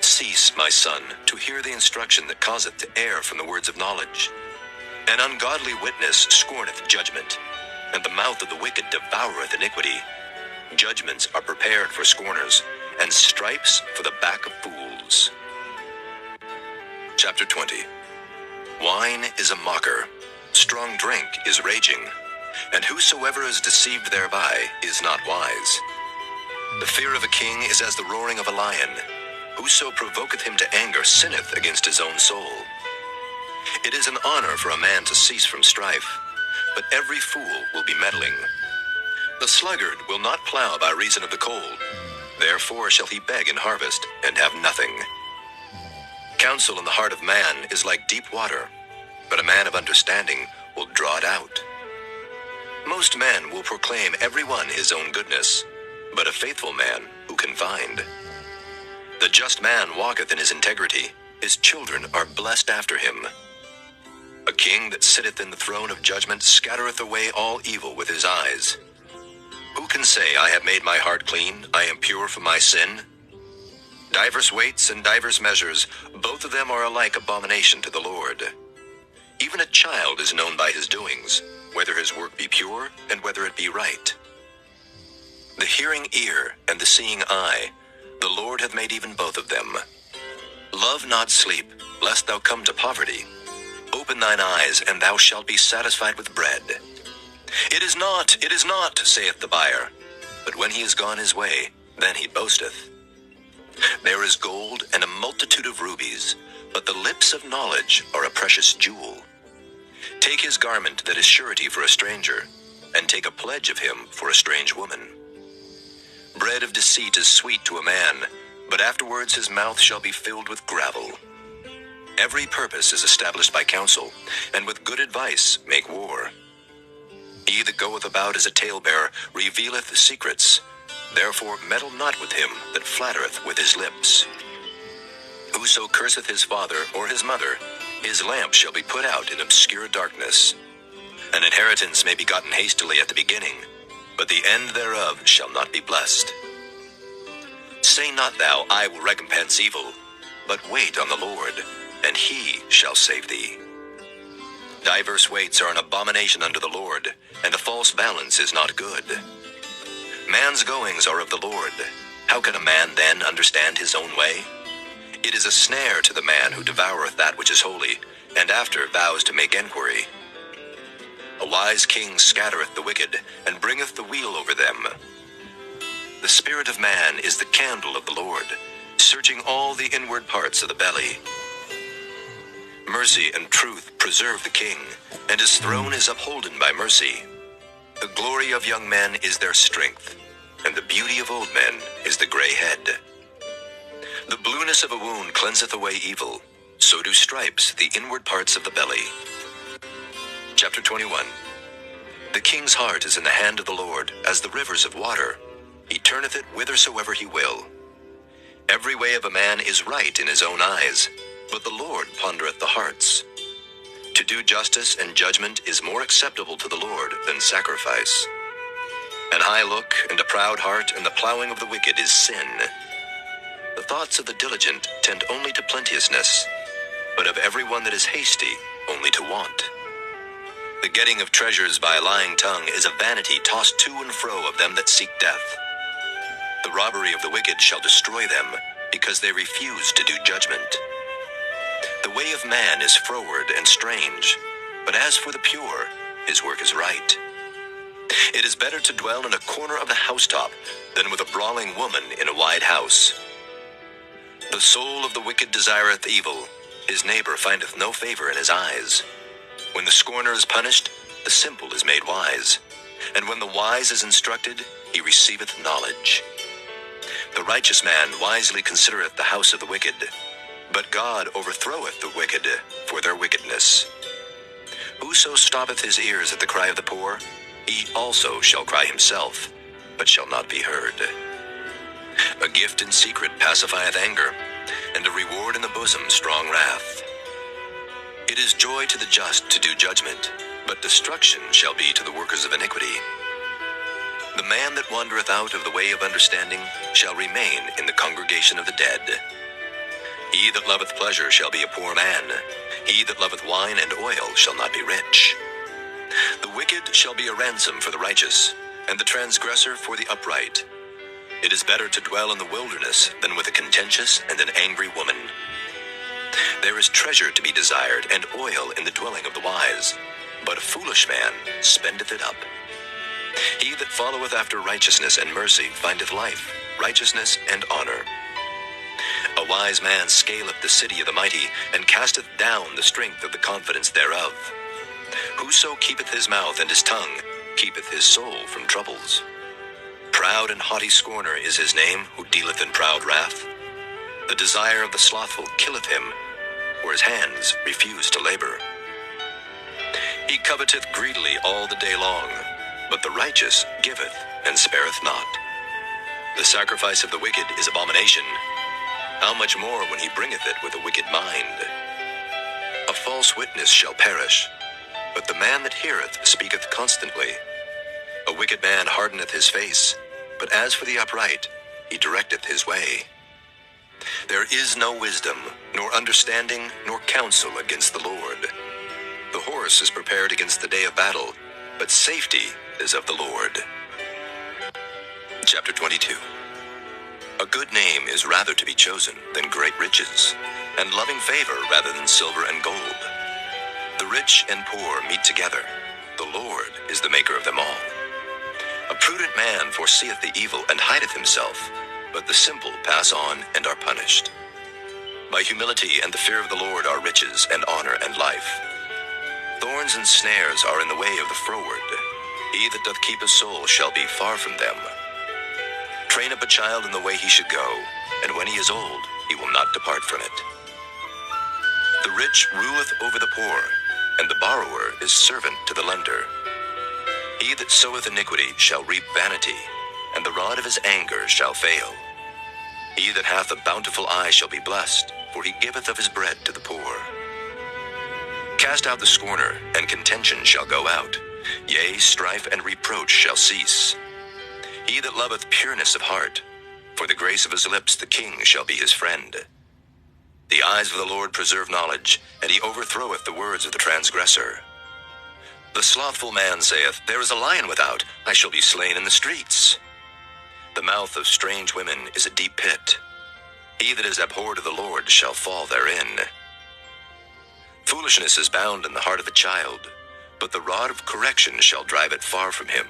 Cease, my son, to hear the instruction that causeth to err from the words of knowledge. An ungodly witness scorneth judgment, and the mouth of the wicked devoureth iniquity. Judgments are prepared for scorners, and stripes for the back of fools. Chapter 20. Wine is a mocker, strong drink is raging, and whosoever is deceived thereby is not wise. The fear of a king is as the roaring of a lion. Whoso provoketh him to anger sinneth against his own soul. It is an honor for a man to cease from strife, but every fool will be meddling. The sluggard will not plow by reason of the cold. Therefore shall he beg in harvest, and have nothing. Counsel in the heart of man is like deep water, but a man of understanding will draw it out. Most men will proclaim every one his own goodness, but a faithful man who can find? The just man walketh in his integrity, his children are blessed after him. A king that sitteth in the throne of judgment scattereth away all evil with his eyes. Who can say, I have made my heart clean, I am pure from my sin? Divers weights and divers measures, both of them are alike abomination to the Lord. Even a child is known by his doings, whether his work be pure and whether it be right. The hearing ear and the seeing eye, the Lord hath made even both of them. Love not sleep, lest thou come to poverty. Open thine eyes, and thou shalt be satisfied with bread. It is not, saith the buyer. But when he is gone his way, then he boasteth. There is gold and a multitude of rubies, but the lips of knowledge are a precious jewel. Take his garment that is surety for a stranger, and take a pledge of him for a strange woman. Bread of deceit is sweet to a man, but afterwards his mouth shall be filled with gravel. Every purpose is established by counsel, and with good advice make war. He that goeth about as a talebearer revealeth secrets. Therefore meddle not with him that flattereth with his lips. Whoso curseth his father or his mother, his lamp shall be put out in obscure darkness. An inheritance may be gotten hastily at the beginning, but the end thereof shall not be blessed. Say not thou, I will recompense evil, but wait on the Lord, and he shall save thee. Diverse weights are an abomination unto the Lord, and a false balance is not good. Man's goings are of the Lord. How can a man then understand his own way? It is a snare to the man who devoureth that which is holy, and after vows to make enquiry. A wise king scattereth the wicked, and bringeth the wheel over them. The spirit of man is the candle of the Lord, searching all the inward parts of the belly. Mercy and truth preserve the king, and his throne is upholden by mercy. The glory of young men is their strength, and the beauty of old men is the gray head. The blueness of a wound cleanseth away evil, so do stripes the inward parts of the belly. Chapter 21. The king's heart is in the hand of the Lord, as the rivers of water. He turneth it whithersoever he will. Every way of a man is right in his own eyes, but the Lord pondereth the hearts. To do justice and judgment is more acceptable to the Lord than sacrifice. An high look and a proud heart and the plowing of the wicked is sin. The thoughts of the diligent tend only to plenteousness, but of every one that is hasty only to want. The getting of treasures by a lying tongue is a vanity tossed to and fro of them that seek death. The robbery of the wicked shall destroy them, because they refuse to do judgment. The way of man is froward and strange, but as for the pure, his work is right. It is better to dwell in a corner of the housetop than with a brawling woman in a wide house. The soul of the wicked desireth evil, his neighbor findeth no favor in his eyes. When the scorner is punished, the simple is made wise, and when the wise is instructed, he receiveth knowledge. The righteous man wisely considereth the house of the wicked, but God overthroweth the wicked for their wickedness. Whoso stoppeth his ears at the cry of the poor, he also shall cry himself, but shall not be heard. A gift in secret pacifieth anger, and a reward in the bosom strong wrath. It is joy to the just to do judgment, but destruction shall be to the workers of iniquity. The man that wandereth out of the way of understanding shall remain in the congregation of the dead. He that loveth pleasure shall be a poor man. He that loveth wine and oil shall not be rich. The wicked shall be a ransom for the righteous, and the transgressor for the upright. It is better to dwell in the wilderness than with a contentious and an angry woman. There is treasure to be desired, and oil in the dwelling of the wise, but a foolish man spendeth it up. He that followeth after righteousness and mercy findeth life, righteousness, and honor. A wise man scaleth the city of the mighty, and casteth down the strength of the confidence thereof. Whoso keepeth his mouth and his tongue, keepeth his soul from troubles. Proud and haughty scorner is his name, who dealeth in proud wrath. The desire of the slothful killeth him, for his hands refuse to labor. He coveteth greedily all the day long, but the righteous giveth and spareth not. The sacrifice of the wicked is abomination. How much more when he bringeth it with a wicked mind? A false witness shall perish, but the man that heareth speaketh constantly. A wicked man hardeneth his face, but as for the upright, he directeth his way. There is no wisdom, nor understanding, nor counsel against the Lord. The horse is prepared against the day of battle, but safety is of the Lord. Chapter 22. A good name is rather to be chosen than great riches, and loving favor rather than silver and gold. The rich and poor meet together. The Lord is the maker of them all. A prudent man foreseeth the evil and hideth himself, but the simple pass on and are punished. By humility and the fear of the Lord are riches and honor and life. Thorns and snares are in the way of the froward. He that doth keep his soul shall be far from them. Train up a child in the way he should go, and when he is old, he will not depart from it. The rich ruleth over the poor, and the borrower is servant to the lender. He that soweth iniquity shall reap vanity, and the rod of his anger shall fail. He that hath a bountiful eye shall be blessed, for he giveth of his bread to the poor. Cast out the scorner, and contention shall go out. Yea, strife and reproach shall cease. He that loveth pureness of heart, for the grace of his lips the king shall be his friend. The eyes of the Lord preserve knowledge, and he overthroweth the words of the transgressor. The slothful man saith, There is a lion without, I shall be slain in the streets. The mouth of strange women is a deep pit. He that is abhorred of the Lord shall fall therein. Foolishness is bound in the heart of a child, but the rod of correction shall drive it far from him.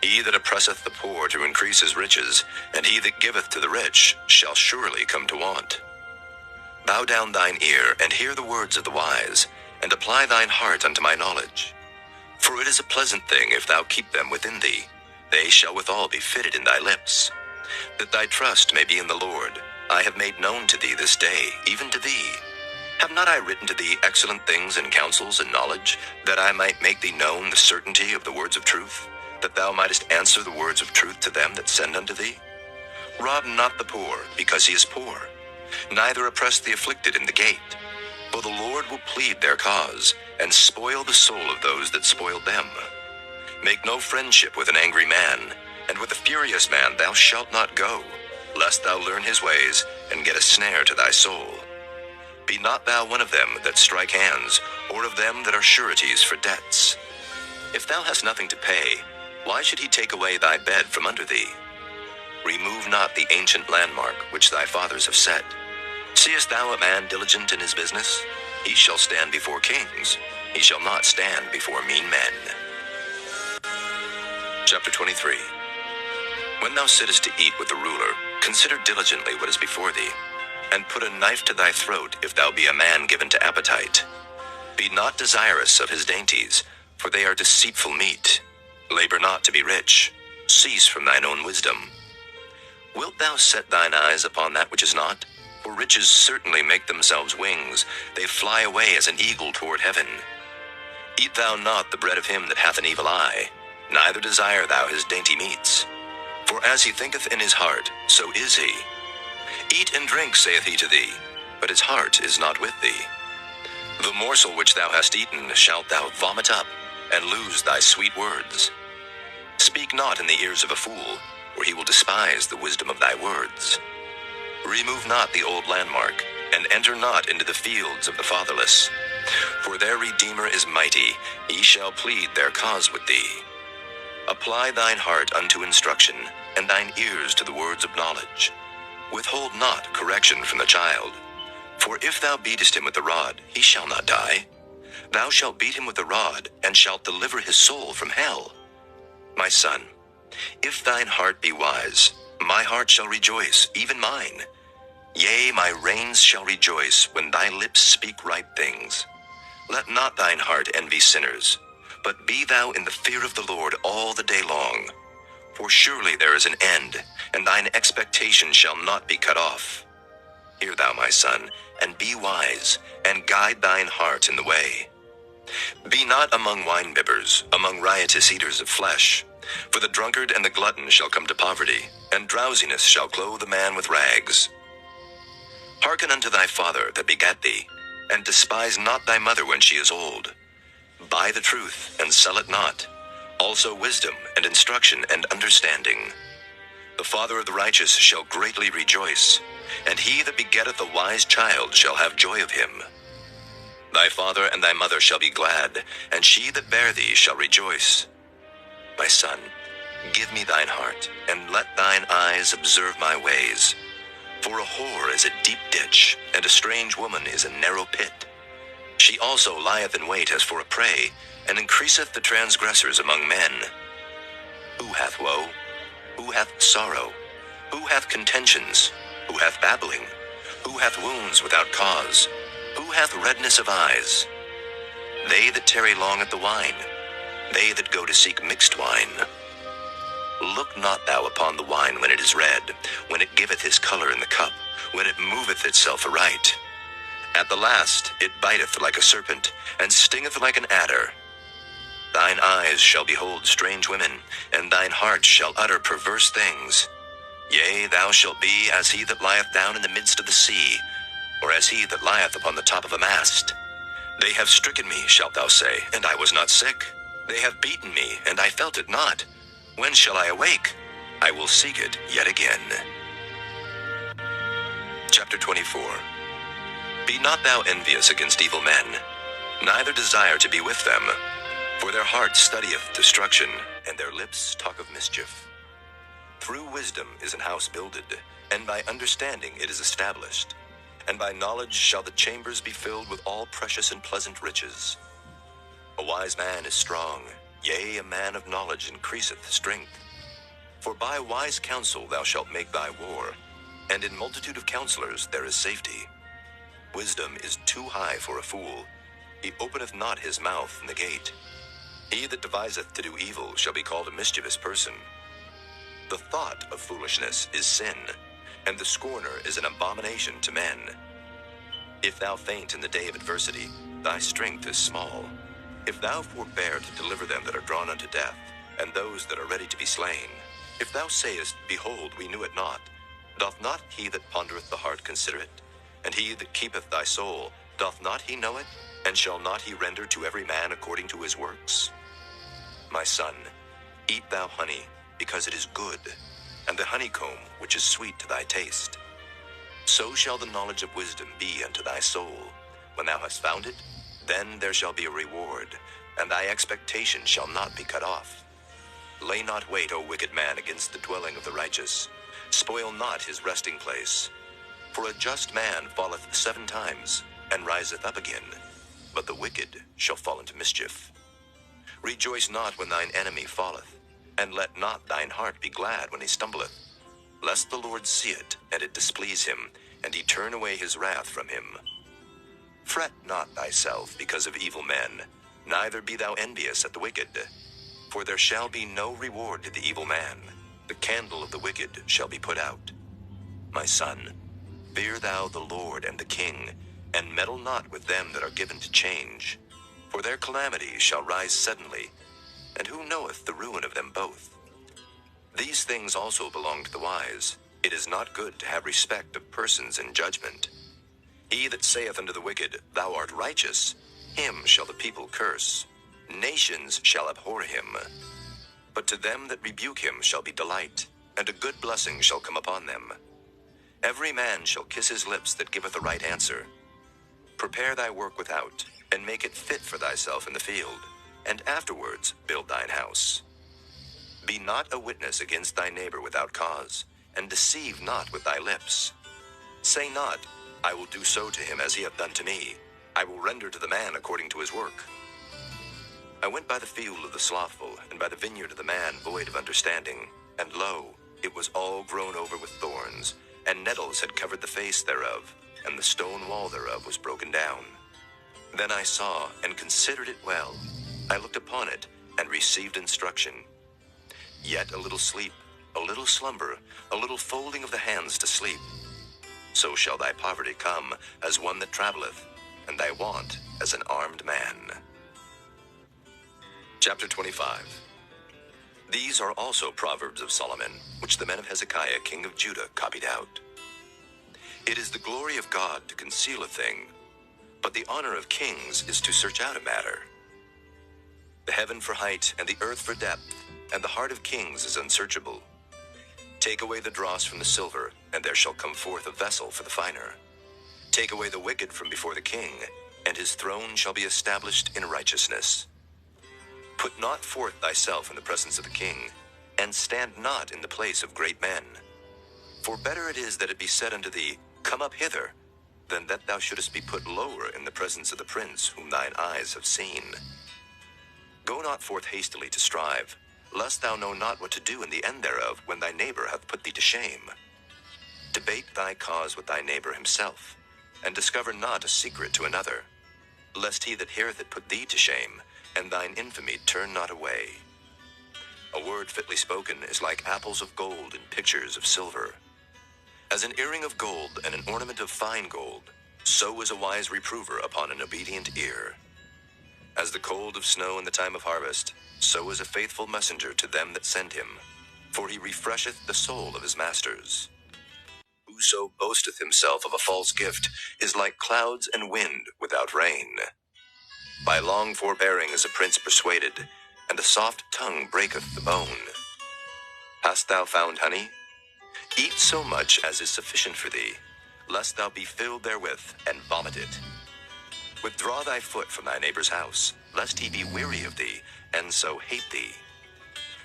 He that oppresseth the poor to increase his riches, and he that giveth to the rich, shall surely come to want. Bow down thine ear, and hear the words of the wise, and apply thine heart unto my knowledge. For it is a pleasant thing if thou keep them within thee. They shall withal be fitted in thy lips. That thy trust may be in the Lord, I have made known to thee this day, even to thee. Have not I written to thee excellent things and counsels and knowledge, that I might make thee known the certainty of the words of truth, that thou mightest answer the words of truth to them that send unto thee? Rob not the poor, because he is poor, neither oppress the afflicted in the gate. For the Lord will plead their cause, and spoil the soul of those that spoiled them. Make no friendship with an angry man, and with a furious man thou shalt not go, lest thou learn his ways, and get a snare to thy soul. Be not thou one of them that strike hands, or of them that are sureties for debts. If thou hast nothing to pay, why should he take away thy bed from under thee? Remove not the ancient landmark which thy fathers have set. Seest thou a man diligent in his business? He shall stand before kings. He shall not stand before mean men. Chapter 23. When thou sittest to eat with the ruler, consider diligently what is before thee, and put a knife to thy throat if thou be a man given to appetite. Be not desirous of his dainties, for they are deceitful meat. Labor not to be rich. Cease from thine own wisdom. Wilt thou set thine eyes upon that which is not? For riches certainly make themselves wings. They fly away as an eagle toward heaven. Eat thou not the bread of him that hath an evil eye, neither desire thou his dainty meats. For as he thinketh in his heart, so is he. Eat and drink, saith he to thee, but his heart is not with thee. The morsel which thou hast eaten shalt thou vomit up, and lose thy sweet words. Speak not in the ears of a fool, or he will despise the wisdom of thy words. Remove not the old landmark, and enter not into the fields of the fatherless. For their Redeemer is mighty, he shall plead their cause with thee. Apply thine heart unto instruction, and thine ears to the words of knowledge. Withhold not correction from the child. For if thou beatest him with the rod, he shall not die. Thou shalt beat him with the rod, and shalt deliver his soul from hell. My son, if thine heart be wise, my heart shall rejoice, even mine. Yea, my reins shall rejoice when thy lips speak right things. Let not thine heart envy sinners, but be thou in the fear of the Lord all the day long. For surely there is an end, and thine expectation shall not be cut off. Hear thou, my son, and be wise, and guide thine heart in the way. Be not among winebibbers, among riotous eaters of flesh. For the drunkard and the glutton shall come to poverty, and drowsiness shall clothe a man with rags. Hearken unto thy father that begat thee, and despise not thy mother when she is old. Buy the truth, and sell it not, also wisdom, and instruction, and understanding. The father of the righteous shall greatly rejoice, and he that begetteth a wise child shall have joy of him. Thy father and thy mother shall be glad, and she that bare thee shall rejoice. My son, give me thine heart, and let thine eyes observe my ways. For a whore is a deep ditch, and a strange woman is a narrow pit. She also lieth in wait as for a prey, and increaseth the transgressors among men. Who hath woe? Who hath sorrow? Who hath contentions? Who hath babbling? Who hath wounds without cause? Who hath redness of eyes? They that tarry long at the wine, they that go to seek mixed wine. Look not thou upon the wine when it is red, when it giveth his color in the cup, when it moveth itself aright. At the last it biteth like a serpent, and stingeth like an adder. Thine eyes shall behold strange women, and thine heart shall utter perverse things. Yea, thou shalt be as he that lieth down in the midst of the sea, or as he that lieth upon the top of a mast. They have stricken me, shalt thou say, and I was not sick. They have beaten me, and I felt it not. When shall I awake? I will seek it yet again. Chapter 24. Be not thou envious against evil men, neither desire to be with them. For their heart studieth destruction, and their lips talk of mischief. Through wisdom is an house builded, and by understanding it is established. And by knowledge shall the chambers be filled with all precious and pleasant riches. A wise man is strong, yea, a man of knowledge increaseth strength. For by wise counsel thou shalt make thy war, and in multitude of counselors there is safety. Wisdom is too high for a fool. He openeth not his mouth in the gate. He that deviseth to do evil shall be called a mischievous person. The thought of foolishness is sin, and the scorner is an abomination to men. If thou faint in the day of adversity, thy strength is small. If thou forbear to deliver them that are drawn unto death, and those that are ready to be slain, if thou sayest, Behold, we knew it not, doth not he that pondereth the heart consider it? And he that keepeth thy soul, doth not he know it? And shall not he render to every man according to his works? My son, eat thou honey, because it is good, and the honeycomb which is sweet to thy taste. So shall the knowledge of wisdom be unto thy soul. When thou hast found it, then there shall be a reward, and thy expectation shall not be cut off. Lay not wait, O wicked man, against the dwelling of the righteous. Spoil not his resting place. For a just man falleth 7 times, and riseth up again, but the wicked shall fall into mischief. Rejoice not when thine enemy falleth, and let not thine heart be glad when he stumbleth, lest the Lord see it, and it displease him, and he turn away his wrath from him. Fret not thyself because of evil men, neither be thou envious at the wicked. For there shall be no reward to the evil man. The candle of the wicked shall be put out. My son, fear thou the Lord and the king, and meddle not with them that are given to change. For their calamity shall rise suddenly, and who knoweth the ruin of them both? These things also belong to the wise. It is not good to have respect of persons in judgment. He that saith unto the wicked, Thou art righteous, him shall the people curse. Nations shall abhor him. But to them that rebuke him shall be delight, and a good blessing shall come upon them. Every man shall kiss his lips that giveth a right answer. Prepare thy work without, and make it fit for thyself in the field, and afterwards build thine house. Be not a witness against thy neighbor without cause, and deceive not with thy lips. Say not, I will do so to him as he hath done to me. I will render to the man according to his work. I went by the field of the slothful, and by the vineyard of the man void of understanding. And lo, it was all grown over with thorns, and nettles had covered the face thereof, and the stone wall thereof was broken down. Then I saw, and considered it well. I looked upon it, and received instruction. Yet a little sleep, a little slumber, a little folding of the hands to sleep. So shall thy poverty come as one that travelleth, and thy want as an armed man. Chapter 25. These are also Proverbs of Solomon, which the men of Hezekiah king of Judah copied out. It is the glory of God to conceal a thing, but the honor of kings is to search out a matter. The heaven for height, and the earth for depth, and the heart of kings is unsearchable. Take away the dross from the silver, and there shall come forth a vessel for the finer. Take away the wicked from before the king, and his throne shall be established in righteousness. Put not forth thyself in the presence of the king, and stand not in the place of great men. For better it is that it be said unto thee, Come up hither, than that thou shouldest be put lower in the presence of the prince whom thine eyes have seen. Go not forth hastily to strive, lest thou know not what to do in the end thereof, when thy neighbor hath put thee to shame. Debate thy cause with thy neighbor himself, and discover not a secret to another, lest he that heareth it put thee to shame, and thine infamy turn not away. A word fitly spoken is like apples of gold in pictures of silver. As an earring of gold and an ornament of fine gold, so is a wise reprover upon an obedient ear. As the cold of snow in the time of harvest, so is a faithful messenger to them that send him, for he refresheth the soul of his masters. Whoso boasteth himself of a false gift is like clouds and wind without rain. By long forbearing is a prince persuaded, and a soft tongue breaketh the bone. Hast thou found honey? Eat so much as is sufficient for thee, lest thou be filled therewith, and vomit it. Withdraw thy foot from thy neighbor's house, lest he be weary of thee, and so hate thee.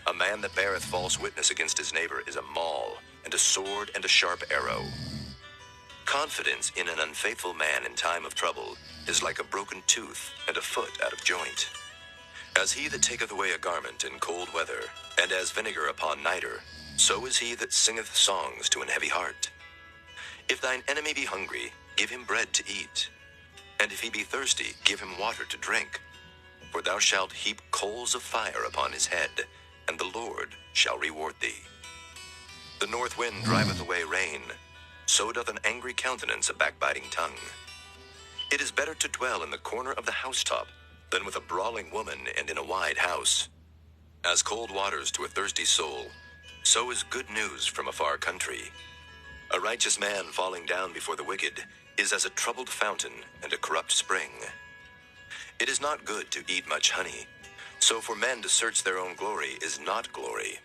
A man that beareth false witness against his neighbor is a maul, and a sword and a sharp arrow. Confidence in an unfaithful man in time of trouble is like a broken tooth and a foot out of joint. As he that taketh away a garment in cold weather, and as vinegar upon nitre, so is he that singeth songs to an heavy heart. If thine enemy be hungry, give him bread to eat, and if he be thirsty, give him water to drink. For thou shalt heap coals of fire upon his head, and the Lord shall reward thee. The north wind driveth away rain, so doth an angry countenance a backbiting tongue. It is better to dwell in the corner of the housetop than with a brawling woman and in a wide house. As cold waters to a thirsty soul, so is good news from a far country. A righteous man falling down before the wicked is as a troubled fountain and a corrupt spring. It is not good to eat much honey, so for men to search their own glory is not glory.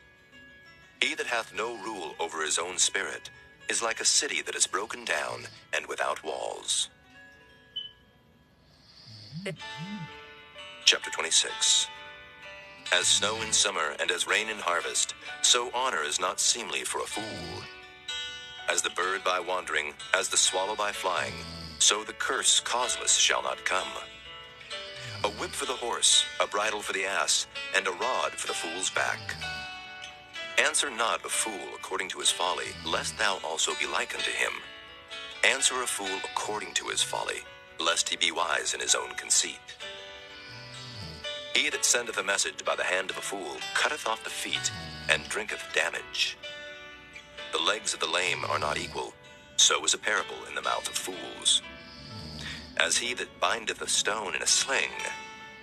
He that hath no rule over his own spirit is like a city that is broken down and without walls. Chapter 26. As snow in summer and as rain in harvest, so honor is not seemly for a fool. As the bird by wandering, as the swallow by flying, so the curse causeless shall not come. A whip for the horse, a bridle for the ass, and a rod for the fool's back. Answer not a fool according to his folly, lest thou also be like unto him. Answer a fool according to his folly, lest he be wise in his own conceit. He that sendeth a message by the hand of a fool cutteth off the feet, and drinketh damage. The legs of the lame are not equal, so is a parable in the mouth of fools. As he that bindeth a stone in a sling,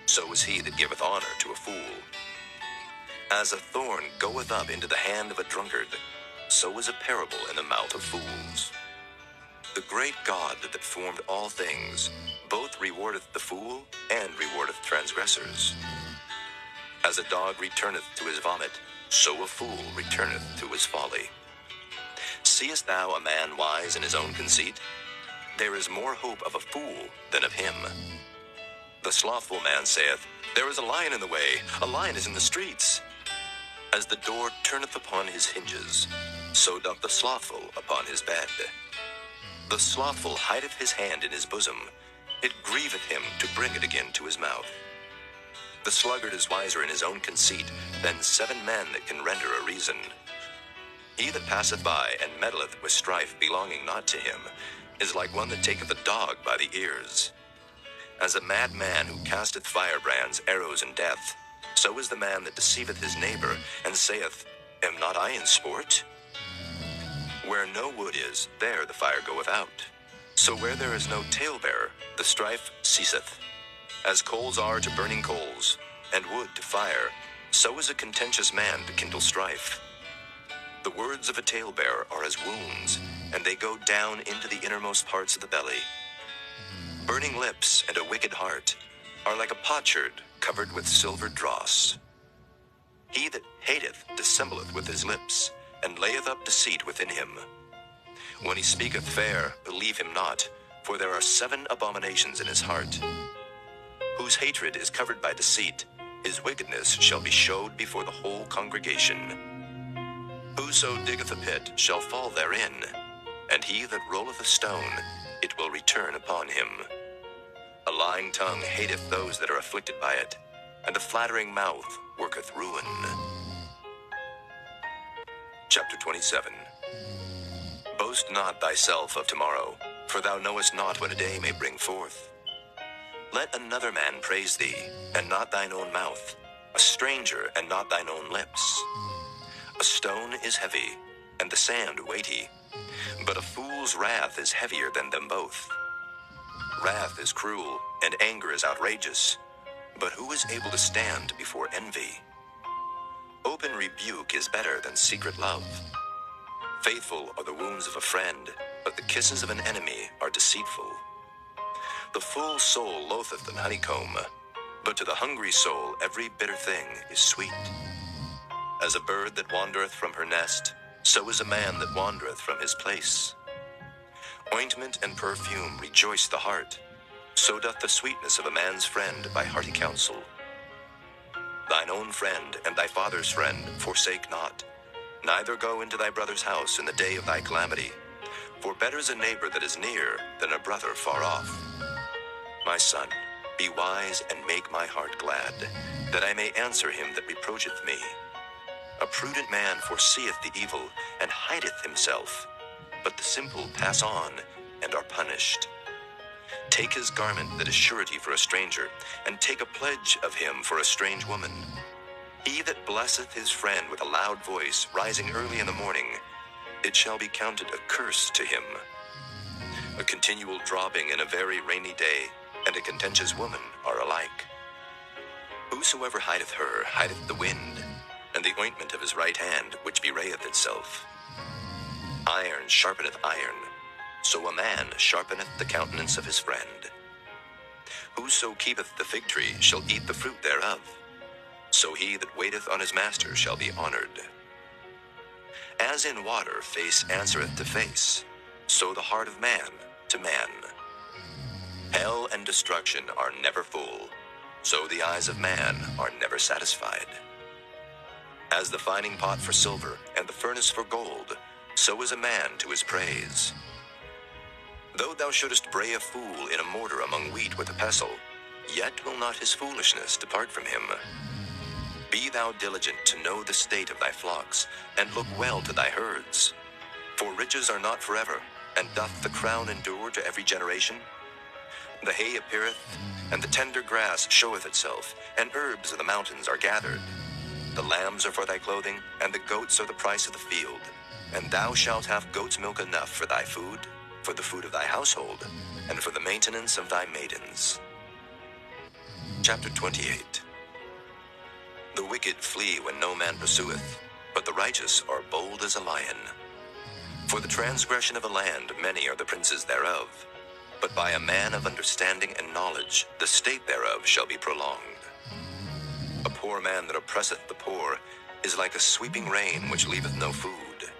so is he that giveth honor to a fool. As a thorn goeth up into the hand of a drunkard, so is a parable in the mouth of fools. The great God that formed all things both rewardeth the fool and rewardeth transgressors. As a dog returneth to his vomit, so a fool returneth to his folly. Seest thou a man wise in his own conceit? There is more hope of a fool than of him. The slothful man saith, There is a lion in the way, a lion is in the streets. As the door turneth upon his hinges, so doth the slothful upon his bed. The slothful hideth his hand in his bosom, it grieveth him to bring it again to his mouth. The sluggard is wiser in his own conceit than 7 men that can render a reason. He that passeth by and meddleth with strife belonging not to him is like one that taketh a dog by the ears. As a mad man who casteth firebrands, arrows, and death, so is the man that deceiveth his neighbor, and saith, Am not I in sport? Where no wood is, there the fire goeth out. So where there is no talebearer, the strife ceaseth. As coals are to burning coals, and wood to fire, so is a contentious man to kindle strife. The words of a talebearer are as wounds, and they go down into the innermost parts of the belly. Burning lips and a wicked heart are like a potsherd covered with silver dross. He that hateth dissembleth with his lips, and layeth up deceit within him. When he speaketh fair, believe him not, for there are 7 abominations in his heart. Whose hatred is covered by deceit, his wickedness shall be showed before the whole congregation. Whoso diggeth a pit shall fall therein, and he that rolleth a stone, it will return upon him. A lying tongue hateth those that are afflicted by it, and a flattering mouth worketh ruin. Chapter 27. Boast not thyself of tomorrow, for thou knowest not what a day may bring forth. Let another man praise thee, and not thine own mouth, a stranger, and not thine own lips. A stone is heavy, and the sand weighty, but a fool's wrath is heavier than them both. Wrath is cruel, and anger is outrageous, but who is able to stand before envy? Open rebuke is better than secret love. Faithful are the wounds of a friend, but the kisses of an enemy are deceitful. The full soul loatheth an honeycomb, but to the hungry soul every bitter thing is sweet. As a bird that wandereth from her nest, so is a man that wandereth from his place. Ointment and perfume rejoice the heart, so doth the sweetness of a man's friend by hearty counsel. Thine own friend and thy father's friend forsake not, neither go into thy brother's house in the day of thy calamity, for better is a neighbor that is near than a brother far off. My son, be wise and make my heart glad, that I may answer him that reproacheth me. A prudent man foreseeth the evil, and hideth himself, but the simple pass on, and are punished. Take his garment that is surety for a stranger, and take a pledge of him for a strange woman. He that blesseth his friend with a loud voice, rising early in the morning, it shall be counted a curse to him. A continual dropping in a very rainy day, and a contentious woman are alike. Whosoever hideth her hideth the wind, and the ointment of his right hand which bewrayeth itself. Iron sharpeneth iron, so a man sharpeneth the countenance of his friend. Whoso keepeth the fig tree shall eat the fruit thereof, so he that waiteth on his master shall be honored. As in water face answereth to face, so the heart of man to man. Hell and destruction are never full, so the eyes of man are never satisfied. As the fining pot for silver and the furnace for gold, so is a man to his praise. Though thou shouldest bray a fool in a mortar among wheat with a pestle, yet will not his foolishness depart from him. Be thou diligent to know the state of thy flocks, and look well to thy herds. For riches are not forever, and doth the crown endure to every generation? The hay appeareth, and the tender grass showeth itself, and herbs of the mountains are gathered. The lambs are for thy clothing, and the goats are the price of the field. And thou shalt have goat's milk enough for thy food, for the food of thy household, and for the maintenance of thy maidens. Chapter 28. The wicked flee when no man pursueth, but the righteous are bold as a lion. For the transgression of a land many are the princes thereof, but by a man of understanding and knowledge the state thereof shall be prolonged. A poor man that oppresseth the poor is like a sweeping rain which leaveth no food.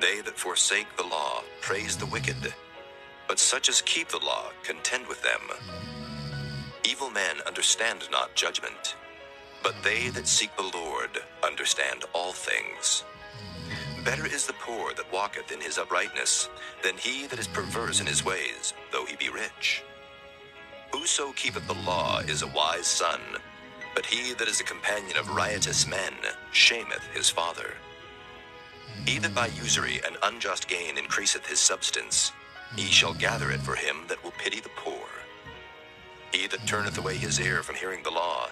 They that forsake the law praise the wicked, but such as keep the law contend with them. Evil men understand not judgment, but they that seek the Lord understand all things. Better is the poor that walketh in his uprightness than he that is perverse in his ways, though he be rich. Whoso keepeth the law is a wise son, but he that is a companion of riotous men shameth his father. He that by usury and unjust gain increaseth his substance, he shall gather it for him that will pity the poor. He that turneth away his ear from hearing the law,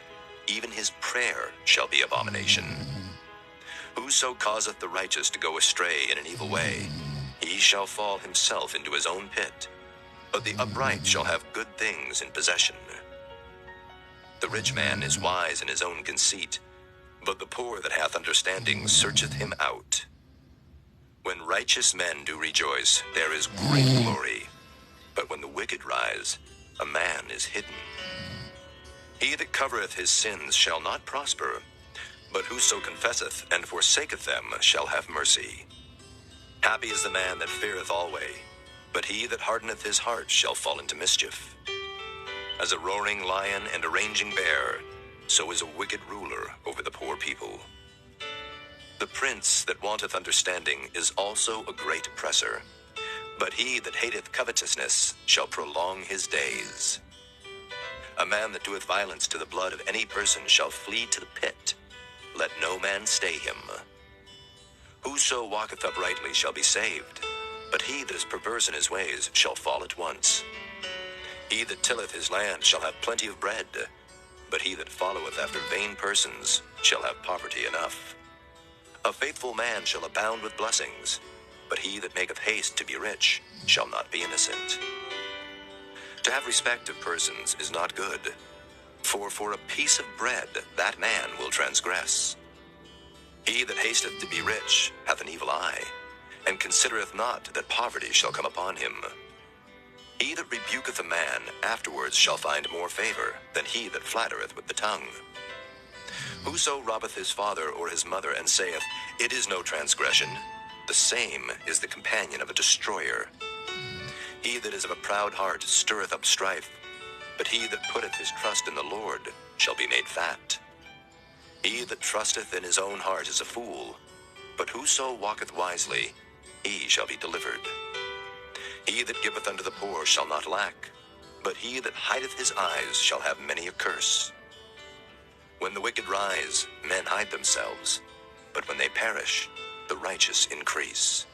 even his prayer shall be abomination. Whoso causeth the righteous to go astray in an evil way, he shall fall himself into his own pit, but the upright shall have good things in possession. The rich man is wise in his own conceit, but the poor that hath understanding searcheth him out. When righteous men do rejoice, there is great glory, but when the wicked rise, a man is hidden. He that covereth his sins shall not prosper, but whoso confesseth and forsaketh them shall have mercy. Happy is the man that feareth always, but he that hardeneth his heart shall fall into mischief. As a roaring lion and a raging bear, so is a wicked ruler over the poor people. The prince that wanteth understanding is also a great oppressor, but he that hateth covetousness shall prolong his days. A man that doeth violence to the blood of any person shall flee to the pit. Let no man stay him. Whoso walketh uprightly shall be saved, but he that is perverse in his ways shall fall at once. He that tilleth his land shall have plenty of bread, but he that followeth after vain persons shall have poverty enough. A faithful man shall abound with blessings, but he that maketh haste to be rich shall not be innocent. To have respect of persons is not good, for a piece of bread that man will transgress. He that hasteth to be rich hath an evil eye, and considereth not that poverty shall come upon him. He that rebuketh a man afterwards shall find more favor than he that flattereth with the tongue. Whoso robbeth his father or his mother, and saith, It is no transgression, the same is the companion of a destroyer. He that is of a proud heart stirreth up strife, but he that putteth his trust in the Lord shall be made fat. He that trusteth in his own heart is a fool, but whoso walketh wisely, he shall be delivered. He that giveth unto the poor shall not lack, but he that hideth his eyes shall have many a curse. When the wicked rise, men hide themselves, but when they perish, the righteous increase.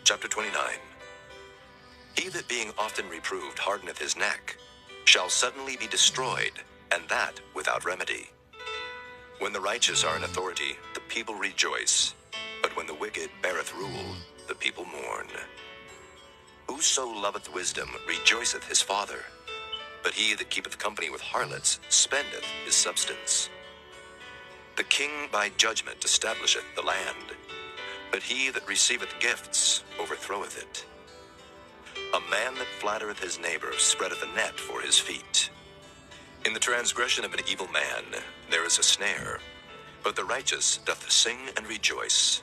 Chapter 29. He that being often reproved hardeneth his neck shall suddenly be destroyed, and that without remedy. When the righteous are in authority, the people rejoice, but when the wicked beareth rule, the people mourn. Whoso loveth wisdom rejoiceth his father, but he that keepeth company with harlots spendeth his substance. The king by judgment establisheth the land, but he that receiveth gifts overthroweth it. A man that flattereth his neighbor spreadeth a net for his feet. In the transgression of an evil man there is a snare, but the righteous doth sing and rejoice.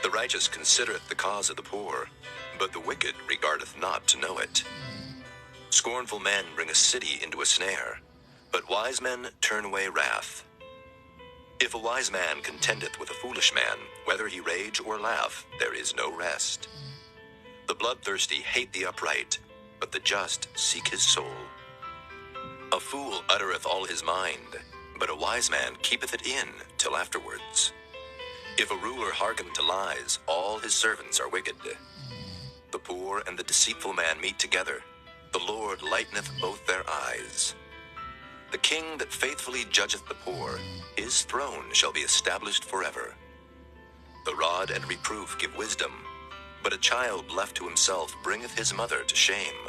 The righteous considereth the cause of the poor, but the wicked regardeth not to know it. Scornful men bring a city into a snare, but wise men turn away wrath. If a wise man contendeth with a foolish man, whether he rage or laugh, there is no rest. The bloodthirsty hate the upright, but the just seek his soul. A fool uttereth all his mind, but a wise man keepeth it in till afterwards. If a ruler hearken to lies, all his servants are wicked. The poor and the deceitful man meet together. The Lord lighteneth both their eyes. The king that faithfully judgeth the poor, his throne shall be established forever. The rod and reproof give wisdom, but a child left to himself bringeth his mother to shame.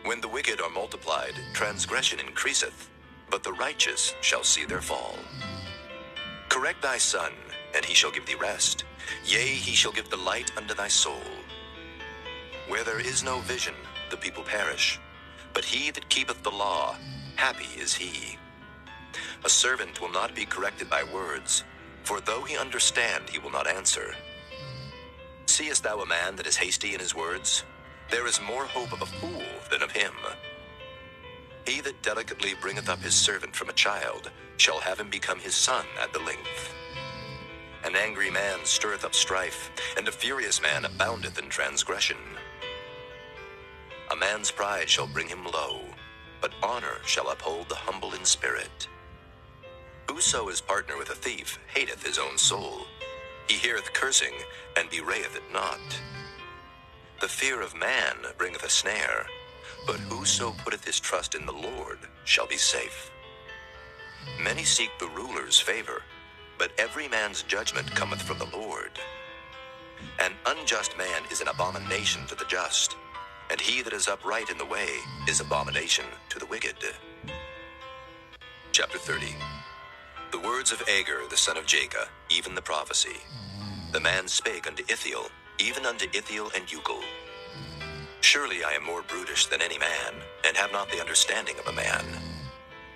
When the wicked are multiplied, transgression increaseth, but the righteous shall see their fall. Correct thy son, and he shall give thee rest. Yea, he shall give delight unto thy soul. Where there is no vision, the people perish, but he that keepeth the law, happy is he. A servant will not be corrected by words, for though he understand, he will not answer. Seest thou a man that is hasty in his words? There is more hope of a fool than of him. He that delicately bringeth up his servant from a child shall have him become his son at the length. An angry man stirreth up strife, and a furious man aboundeth in transgression. A man's pride shall bring him low, but honor shall uphold the humble in spirit. Whoso is partner with a thief hateth his own soul. He heareth cursing, and bewrayeth it not. The fear of man bringeth a snare, but whoso putteth his trust in the Lord shall be safe. Many seek the ruler's favor, but every man's judgment cometh from the Lord. An unjust man is an abomination to the just, and he that is upright in the way is abomination to the wicked. Chapter 30. The words of Agur the son of Jacob, even the prophecy. The man spake unto Ithiel, even unto Ithiel and Ucal. Surely I am more brutish than any man, and have not the understanding of a man.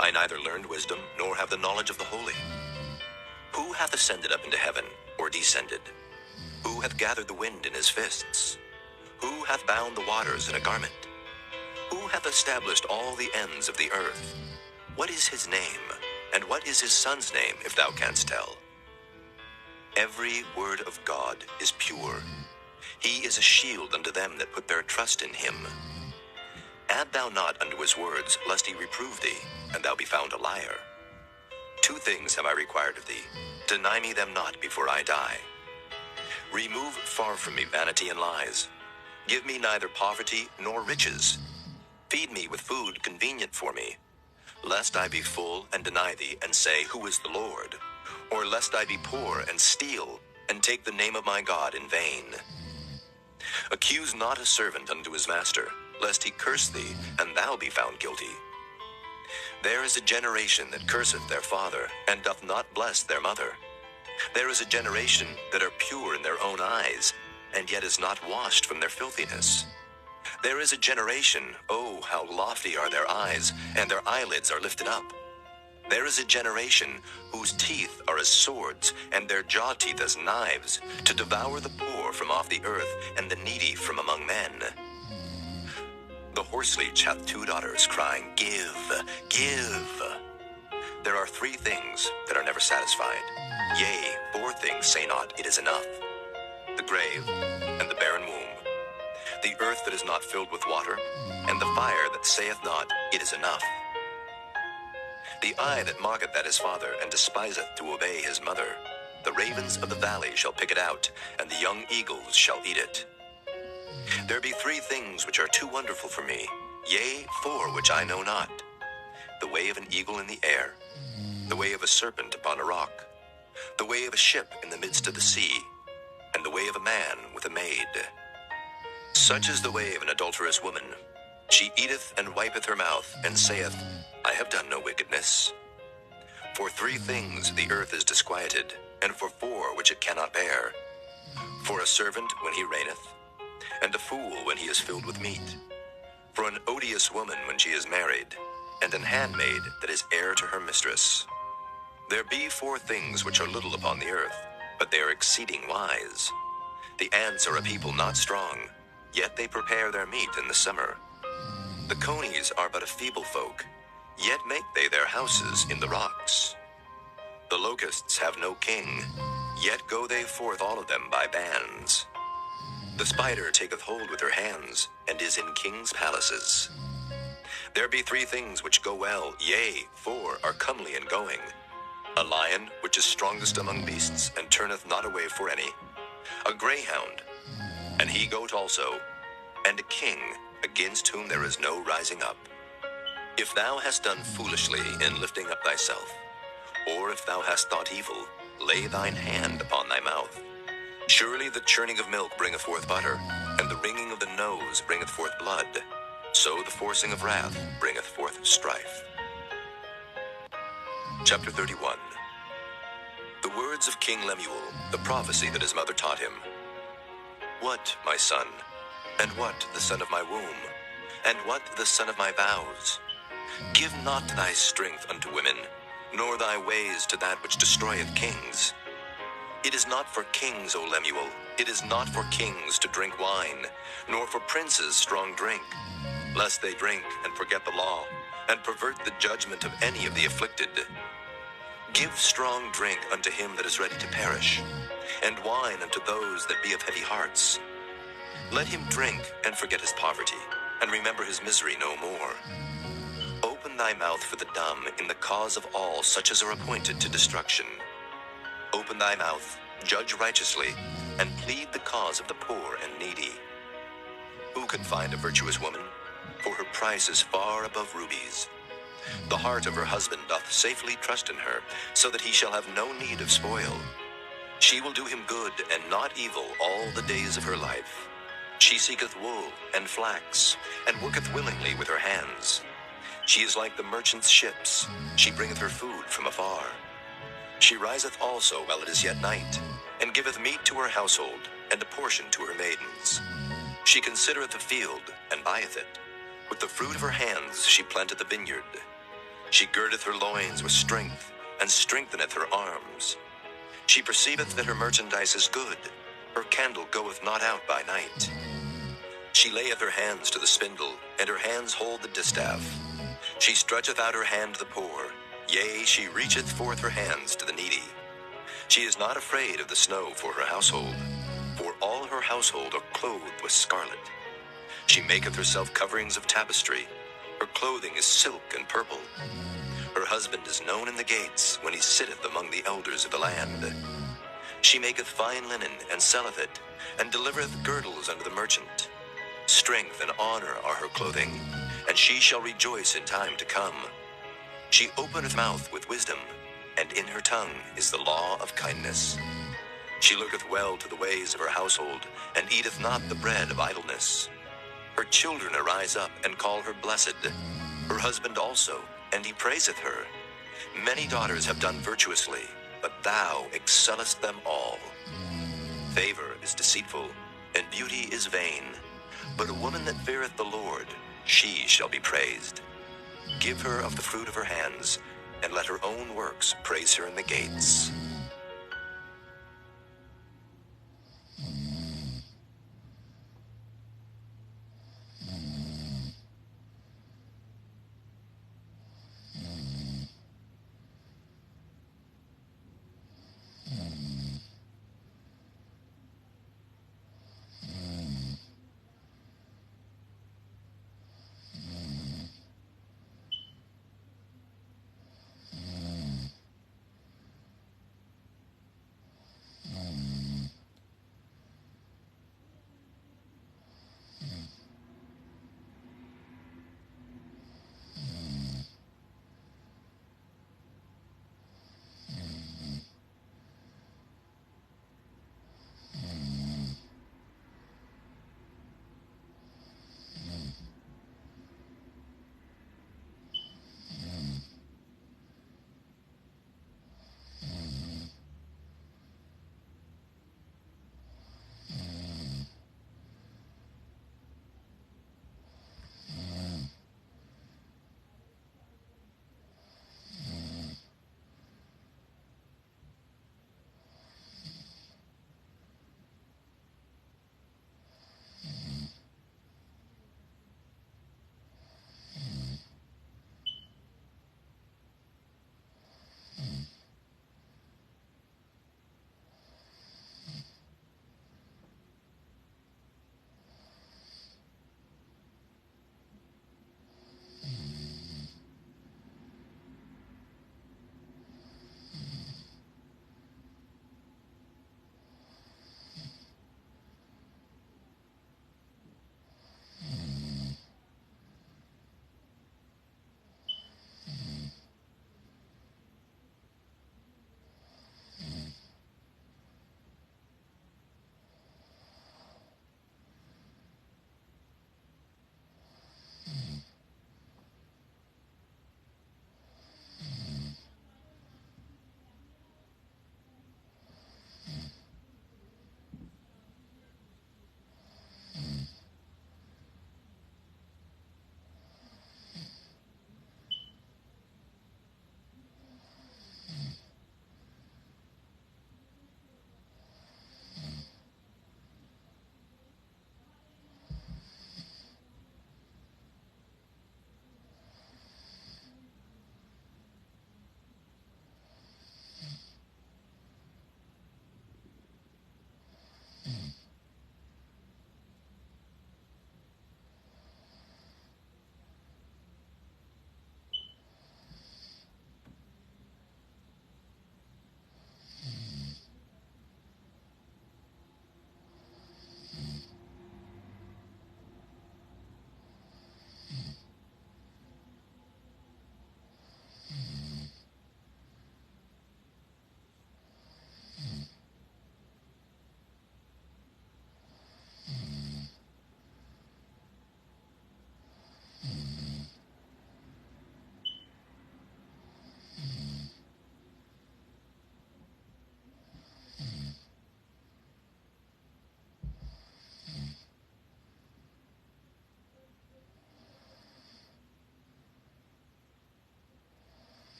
I neither learned wisdom, nor have the knowledge of the holy. Who hath ascended up into heaven, or descended? Who hath gathered the wind in his fists? Who hath bound the waters in a garment? Who hath established all the ends of the earth? What is his name, and what is his son's name, if thou canst tell? Every word of God is pure. He is a shield unto them that put their trust in him. Add thou not unto his words, lest he reprove thee, and thou be found a liar. 2 things have I required of thee. Deny me them not before I die. Remove far from me vanity and lies. Give me neither poverty nor riches. Feed me with food convenient for me, lest I be full and deny thee, and say, Who is the Lord? Or lest I be poor and steal, and take the name of my God in vain. Accuse not a servant unto his master, lest he curse thee, and thou be found guilty. There is a generation that curseth their father, and doth not bless their mother. There is a generation that are pure in their own eyes, and yet is not washed from their filthiness. There is a generation, oh, how lofty are their eyes, and their eyelids are lifted up. There is a generation whose teeth are as swords, and their jaw teeth as knives, to devour the poor from off the earth, and the needy from among men. The horseleech hath 2 daughters, crying, Give, give. There are 3 things that are never satisfied. Yea, 4 things say not, It is enough. The grave, and the barren womb, the earth that is not filled with water, and the fire that saith not, It is enough. The eye that mocketh at his father, and despiseth to obey his mother, the ravens of the valley shall pick it out, and the young eagles shall eat it. There be 3 things which are too wonderful for me, yea, 4 which I know not. The way of an eagle in the air, the way of a serpent upon a rock, the way of a ship in the midst of the sea, and the way of a man with a maid. Such is the way of an adulterous woman. She eateth and wipeth her mouth, and saith, I have done no wickedness. For 3 things the earth is disquieted, and for 4 which it cannot bear. For a servant when he reigneth, and a fool when he is filled with meat. For an odious woman when she is married, and an handmaid that is heir to her mistress. There be 4 things which are little upon the earth, but they are exceeding wise. The ants are a people not strong, yet they prepare their meat in the summer. The conies are but a feeble folk, yet make they their houses in the rocks. The locusts have no king, yet go they forth all of them by bands. The spider taketh hold with her hands, and is in kings' palaces. There be 3 things which go well, yea, 4 are comely in going. A lion, which is strongest among beasts, and turneth not away for any. A greyhound, and he goat also, and a king, against whom there is no rising up. If thou hast done foolishly in lifting up thyself, or if thou hast thought evil, lay thine hand upon thy mouth. Surely the churning of milk bringeth forth butter, and the wringing of the nose bringeth forth blood. So the forcing of wrath bringeth forth strife. Chapter 31. The words of King Lemuel, the prophecy that his mother taught him. What, my son, and what the son of my womb, and what the son of my vows? Give not thy strength unto women, nor thy ways to that which destroyeth kings. It is not for kings, O Lemuel, it is not for kings to drink wine, nor for princes strong drink, lest they drink and forget the law, and pervert the judgment of any of the afflicted. Give strong drink unto him that is ready to perish, and wine unto those that be of heavy hearts. Let him drink and forget his poverty, and remember his misery no more. Open thy mouth for the dumb in the cause of all such as are appointed to destruction. Open thy mouth, judge righteously, and plead the cause of the poor and needy. Who can find a virtuous woman? For her price is far above rubies. The heart of her husband doth safely trust in her, so that he shall have no need of spoil. She will do him good and not evil all the days of her life. She seeketh wool and flax, and worketh willingly with her hands. She is like the merchant's ships, she bringeth her food from afar. She riseth also while it is yet night, and giveth meat to her household, and a portion to her maidens. She considereth the field, and buyeth it. With the fruit of her hands she planteth a vineyard. She girdeth her loins with strength, and strengtheneth her arms. She perceiveth that her merchandise is good, her candle goeth not out by night. She layeth her hands to the spindle, and her hands hold the distaff. She stretcheth out her hand to the poor, yea, she reacheth forth her hands to the needy. She is not afraid of the snow for her household, for all her household are clothed with scarlet. She maketh herself coverings of tapestry, her clothing is silk and purple. Her husband is known in the gates, when he sitteth among the elders of the land. She maketh fine linen, and selleth it, and delivereth girdles unto the merchant. Strength and honor are her clothing, and she shall rejoice in time to come. She openeth mouth with wisdom, and in her tongue is the law of kindness. She looketh well to the ways of her household, and eateth not the bread of idleness. Her children arise up, and call her blessed. Her husband also, and he praiseth her. Many daughters have done virtuously, but thou excellest them all. Favor is deceitful, and beauty is vain, but a woman that feareth the Lord, she shall be praised. Give her of the fruit of her hands, and let her own works praise her in the gates.